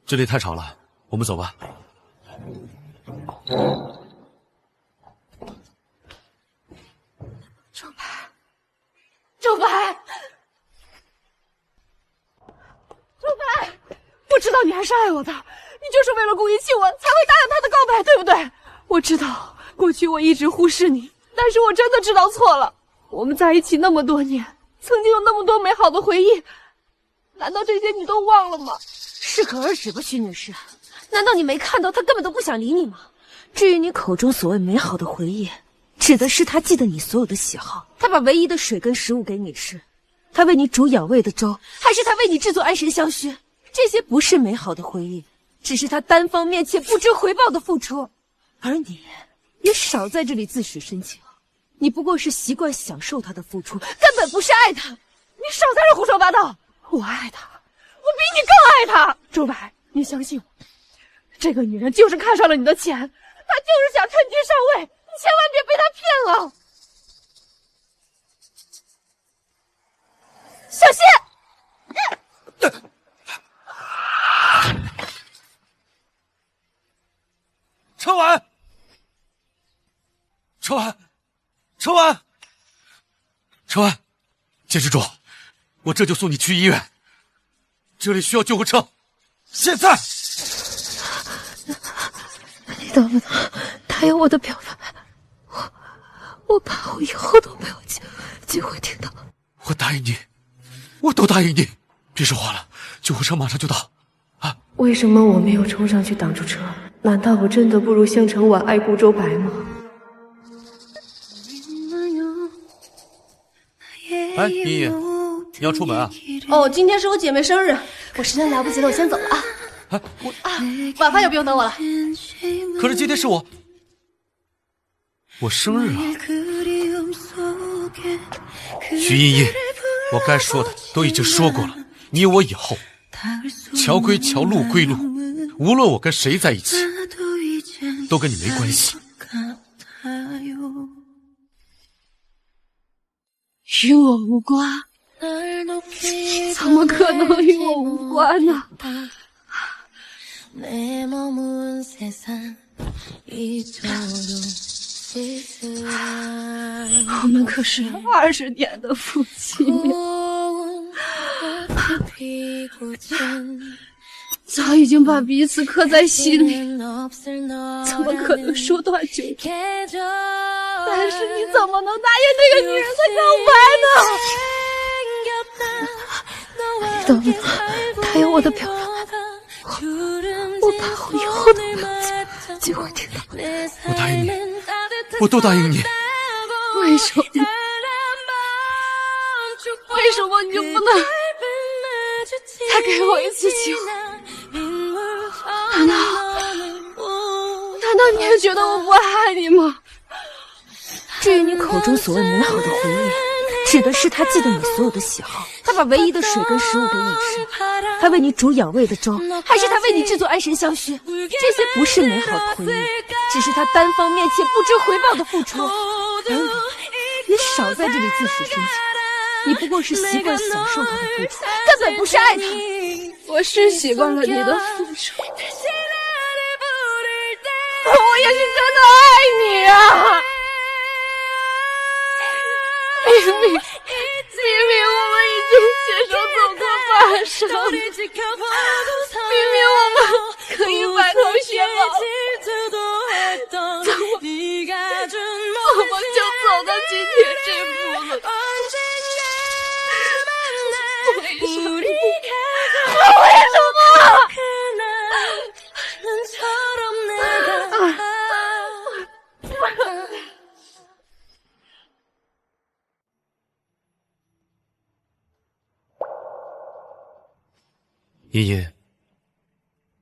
这里太吵了，我们走吧。周白，周白，周白，我知道你还是爱我的，你就是为了故意气我，才会答应他的告白，对不对？我知道过去我一直忽视你，但是我真的知道错了。我们在一起那么多年，曾经有那么多美好的回忆，难道这些你都忘了吗？适可而止吧，徐女士。难道你没看到他根本都不想理你吗？至于你口中所谓美好的回忆，指的是他记得你所有的喜好，他把唯一的水跟食物给你吃，他为你煮养胃的粥，还是他为你制作安神香薰，这些不是美好的回忆，只是他单方面且不知回报的付出。而你也少在这里自诩深情，你不过是习惯享受他的付出，根本不是爱他。你少在这胡说八道！我爱他，我比你更爱他。周白，你相信我，这个女人就是看上了你的钱，她就是想趁机上位，你千万别被她骗了。小心！陈婉，陈婉，陈婉，陈婉，坚持住，我这就送你去医院，这里需要救护车，现在！你能不能答应我的表白？我怕我以后都没有机会听到。我答应你，我都答应你，别说话了，救护车马上就到。为什么我没有冲上去挡住车？难道我真的不如向成晚爱顾周白吗？哎，茵茵，你要出门啊？哦，今天是我姐妹生日，我实在来不及了，我先走了啊。晚饭也不用等我了。可是今天是我生日啊！徐茵茵，我该说的都已经说过了，你我以后桥归桥，路归路，无论我跟谁在一起都跟你没关系。与我无关？怎么可能与我无关呢？我们可是20年的夫妻，早已经把彼此刻在心里，怎么可能说断就断？但是你怎么能答应这个女人的告白呢？你能不能答应我的表白？我怕我以后都没有机会听到。我答应你，我都答应你。为什么？为什么你就不能再给我一次机会？难道你也觉得我不爱你吗？至于你口中所谓美好的回忆，指的是他记得你所有的喜好，他把唯一的水跟食物给你吃，他为你煮养胃的粥，还是他为你制作安神香薰？这些不是美好的回忆，只是他单方面且不知回报的付出。而你少在这里自诩深情，你不过是习惯享受他的付出，根本不是爱他。我是习惯了你的付出，我也是真的爱你啊！明明我们已经携手走过半生了，明明我们可以白头偕老，怎么就走到今天这步了？为什么？茵茵，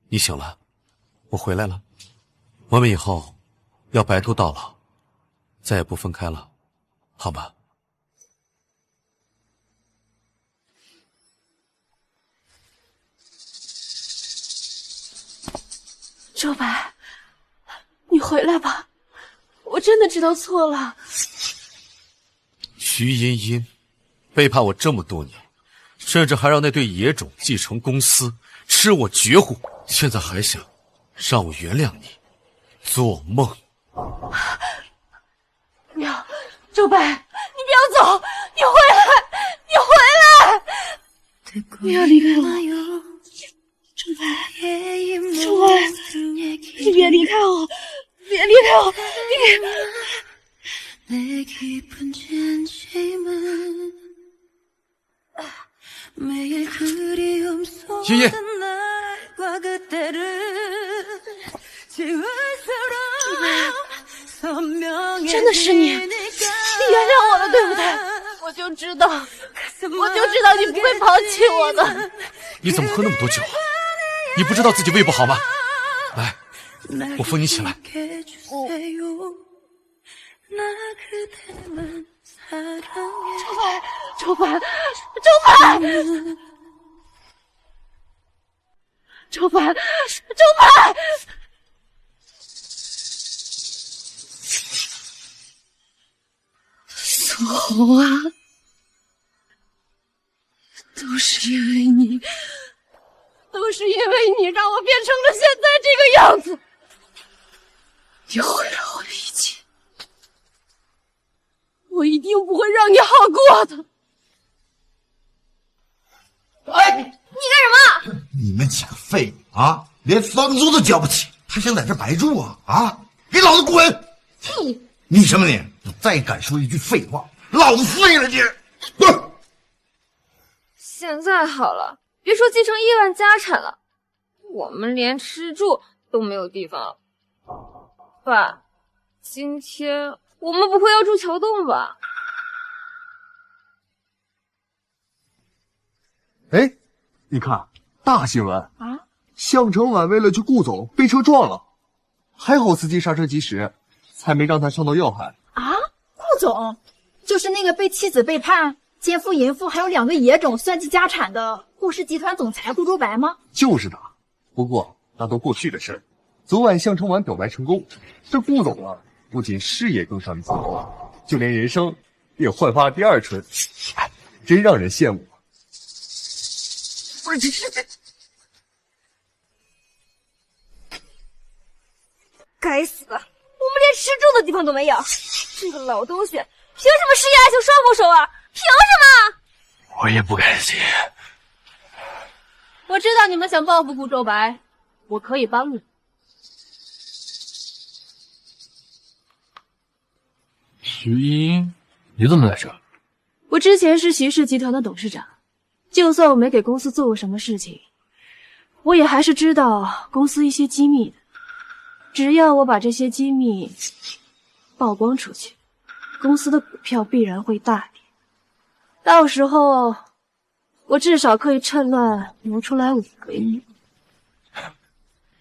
你醒了，我回来了。我们以后要白头到老，再也不分开了，好吗？周白，你回来吧，我真的知道错了。徐茵茵背叛我这么多年，甚至还让那对野种继承公司，吃我绝户，现在还想让我原谅你，做梦！娘，周白，你不要走，你回来，你回来，不要离开我，周白，周白，你别离开我，别离开我，茵茵，真的是你，你原谅我了，对不对？我就知道你不会抛弃我的。你怎么喝那么多酒啊？你不知道自己胃不好吗？来，我扶你起来。周白，苏红啊，都是因为你让我变成了现在这个样子，你毁了我的一切，我一定不会让你好过的。哎，你干什么？你们几个废物啊，连房租都交不起，还想在这白住啊？啊，给老子滚！你什么你？你再敢说一句废话，老子废了你！滚！现在好了，别说继承亿万家产了，我们连吃住都没有地方了。爸，今天我们不会要住桥洞吧？哎，你看大新闻啊！向成晚为了去顾总被车撞了，还好司机刹车及时，才没让他伤到要害。啊，顾总就是那个被妻子背叛、奸夫淫妇还有2个野种算计家产的顾氏集团总裁顾周白吗？就是他，不过那都过去的事儿。昨晚向成晚表白成功，这顾总啊，不仅事业更上一层楼，就连人生也焕发了第二春，哎，真让人羡慕。不是这，该死的，我们连吃住的地方都没有，这个老东西凭什么事业爱情双丰收啊？凭什么？我也不甘心。我知道你们想报复顾周白，我可以帮你。徐英，你怎么在这？我之前是徐氏集团的董事长，就算我没给公司做过什么事情，我也还是知道公司一些机密的。只要我把这些机密曝光出去，公司的股票必然会大跌。到时候，我至少可以趁乱挪出来5个亿。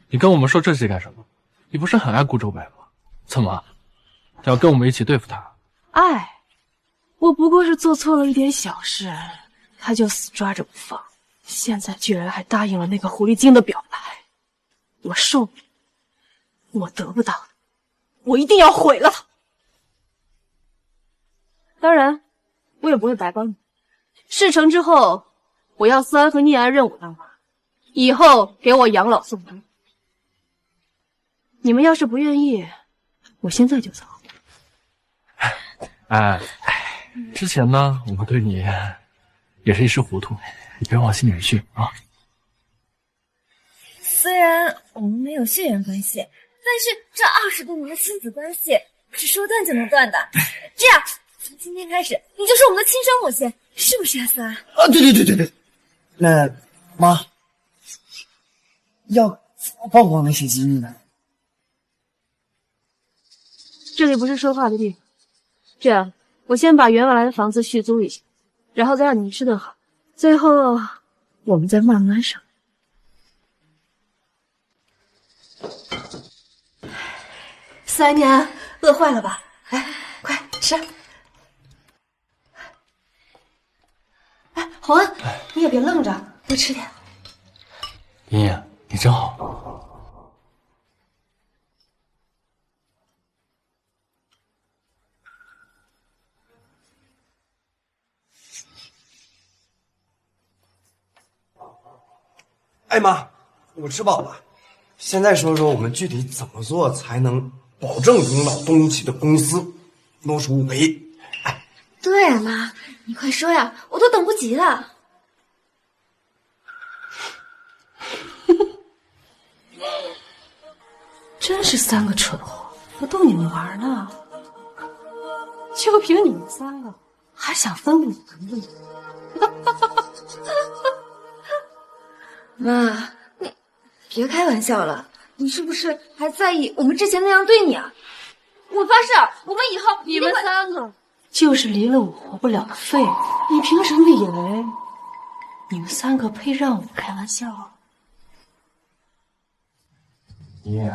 你跟我们说这些干什么？你不是很爱顾周白吗？怎么，要跟我们一起对付他？爱，我不过是做错了一点小事，他就死抓着不放，现在居然还答应了那个狐狸精的表白。我受不了，我得不到的，我一定要毁了他。当然，我也不会白帮你。事成之后，我要思安和聂安认我当妈，以后给我养老送终。你们要是不愿意，我现在就走。哎，之前呢，我们对你也是一时糊涂，你别往心里去啊。虽然我们没有血缘关系，但是这20多年的亲子关系不是说断就能断的。这样，从今天开始，你就是我们的亲生母亲，是不是啊，思安？啊，对，那妈要怎么曝光那些机密呢？这里不是说话的地方。这样，我先把原来的房子续租一下，然后再让你们吃顿好，最后我们再慢慢商量。思安娘，饿坏了吧？来，快吃。哎，红安，你也别愣着，多吃点。莹莹，你真好。哎妈，我吃饱了。现在说说我们具体怎么做才能保证永老东西的公司落实5个亿？对啊，妈，你快说呀，我都等不及了。真是3个蠢货，我逗你们玩呢。就凭你们3个，还想分我们的？妈，你别开玩笑了，你是不是还在意我们之前那样对你啊？我发誓，我们以后你们3个就是离了我活不了的废物，你凭什么以为你们3个配让我开玩笑啊？莹莹，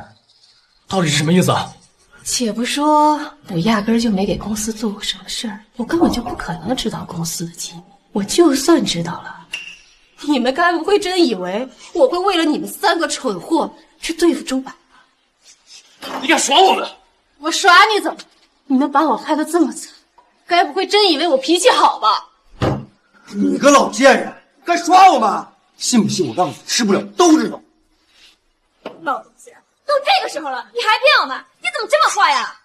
到底是什么意思啊？且不说我压根儿就没给公司做过什么事儿，我根本就不可能知道公司的机密。我就算知道了，你们该不会真以为我会为了你们3个蠢货去对付周柏？你敢耍我们？我耍你怎么？你们把我害得这么惨，该不会真以为我脾气好吧？你个老贱人，敢耍我们？信不信我让你吃不了兜着走？老东西，都这个时候了，你还骗我们？你怎么这么坏呀？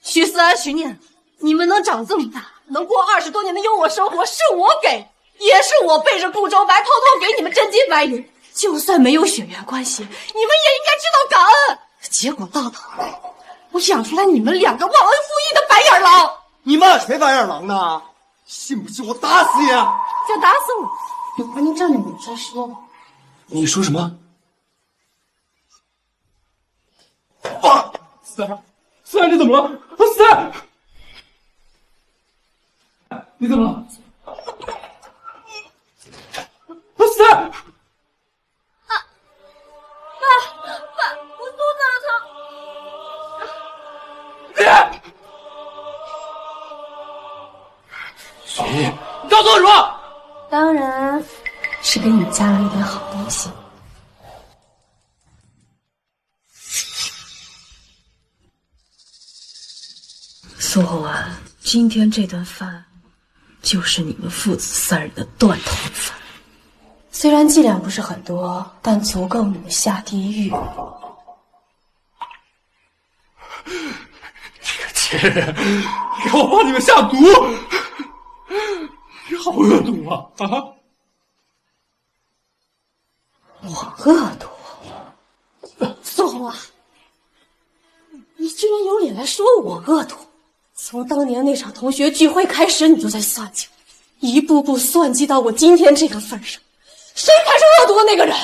徐思安、徐念，你们能长这么大，能过20多年的优渥生活，是我给，也是我背着顾周白偷偷给你们真金白银。就算没有血缘关系，你们也应该知道感恩。结果到头来，我养出来你们2个忘恩负义的白眼狼。你骂谁白眼狼呢？信不信我打死你？想打死我，有把你站在我再说吧。你说什么？思安，你怎么了？思安，你怎么了？思安，爸，我肚子疼。雪姨，你告诉我什么？当然是给你加了一点好东西。苏红安，今天这顿饭就是你们父子3人的断头饭。虽然剂量不是很多，但足够你们下地狱。这个贱人，给我帮你们下毒！你好恶毒啊！啊！我恶毒？苏红安，你居然有脸来说我恶毒！从当年那场同学聚会开始，你就在算计我，一步步算计到我今天这个份上。谁才是恶毒的那个人？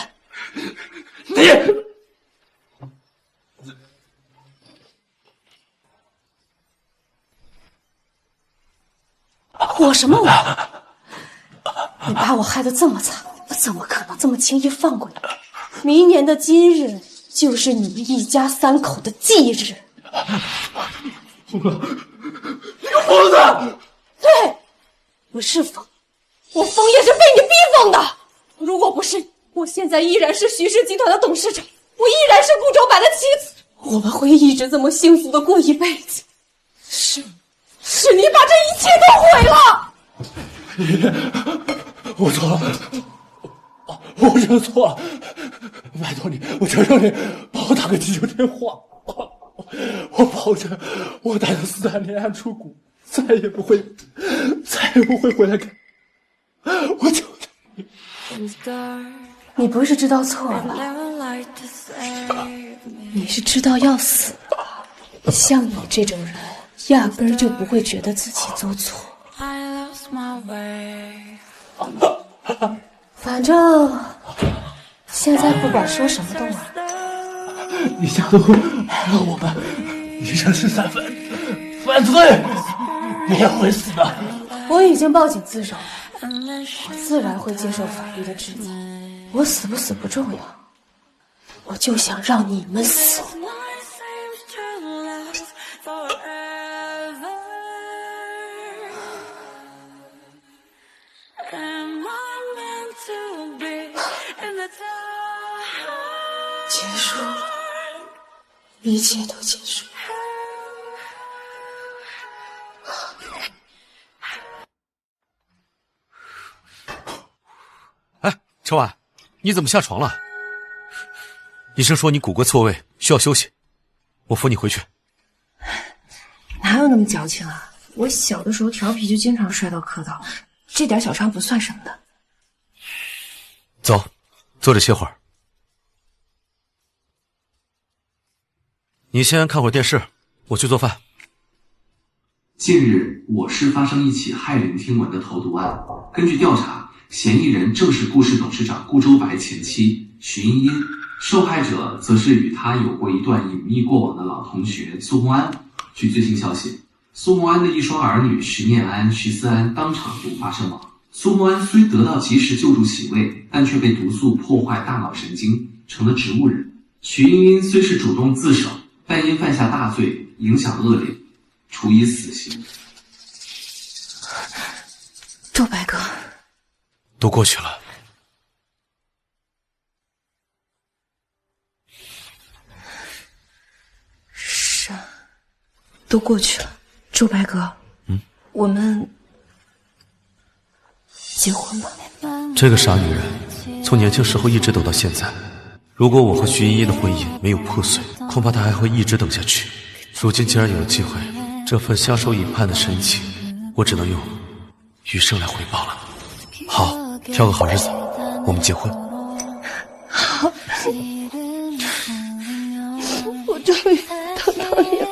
我什么我？你把我害得这么惨，我怎么可能这么轻易放过你？明年的今日就是你们一家3口的忌日。疯了！对，我是疯，我疯也是被你逼疯的。如果不是你，我现在依然是徐氏集团的董事长，我依然是顾周白的妻子，我们会一直这么幸福的过一辈子。是你把这一切都毁了。我错了，我认错了，拜托你，我求求你，帮我打个急救电话。我保证，我带着斯坦连安出谷，再也不会回来看。我求求你。你不是知道错了，你是知道要死了。像你这种人，压根儿就不会觉得自己做错。反正现在不管说什么都晚。你下毒害了我们，你这是犯罪，你也会死的。我已经报警自首了，我自然会接受法律的制裁。我死不死不重要，我就想让你们死。结束了，一切都结束了。哎，陈婉，你怎么下床了？医生说你骨骼错位，需要休息，我扶你回去。哪有那么矫情啊？我小的时候调皮就经常摔到磕到，这点小伤不算什么的。走，坐着歇会儿。你先看会儿电视，我去做饭。近日，我市发生一起骇人听闻的投毒案。根据调查，嫌疑人正是顾氏董事长顾周白前妻徐茵茵，受害者则是与他有过一段隐秘过往的老同学苏红安。据最新消息，苏红安的一双儿女徐念安、徐思安当场毒发身亡。苏红安虽得到及时救助洗胃，但却被毒素破坏大脑神经，成了植物人。徐茵茵虽是主动自首，但因犯下大罪，影响恶劣，处以死刑。周白哥，都过去了。是啊，都过去了。周白哥，我们结婚吧。这个傻女人，从年轻时候一直等到现在。如果我和徐茵茵的婚姻没有破碎，恐怕她还会一直等下去。如今既然有了机会，这份相守以盼的深情，我只能用余生来回报了。好，挑个好日子，我们结婚。好，我终于等到你了。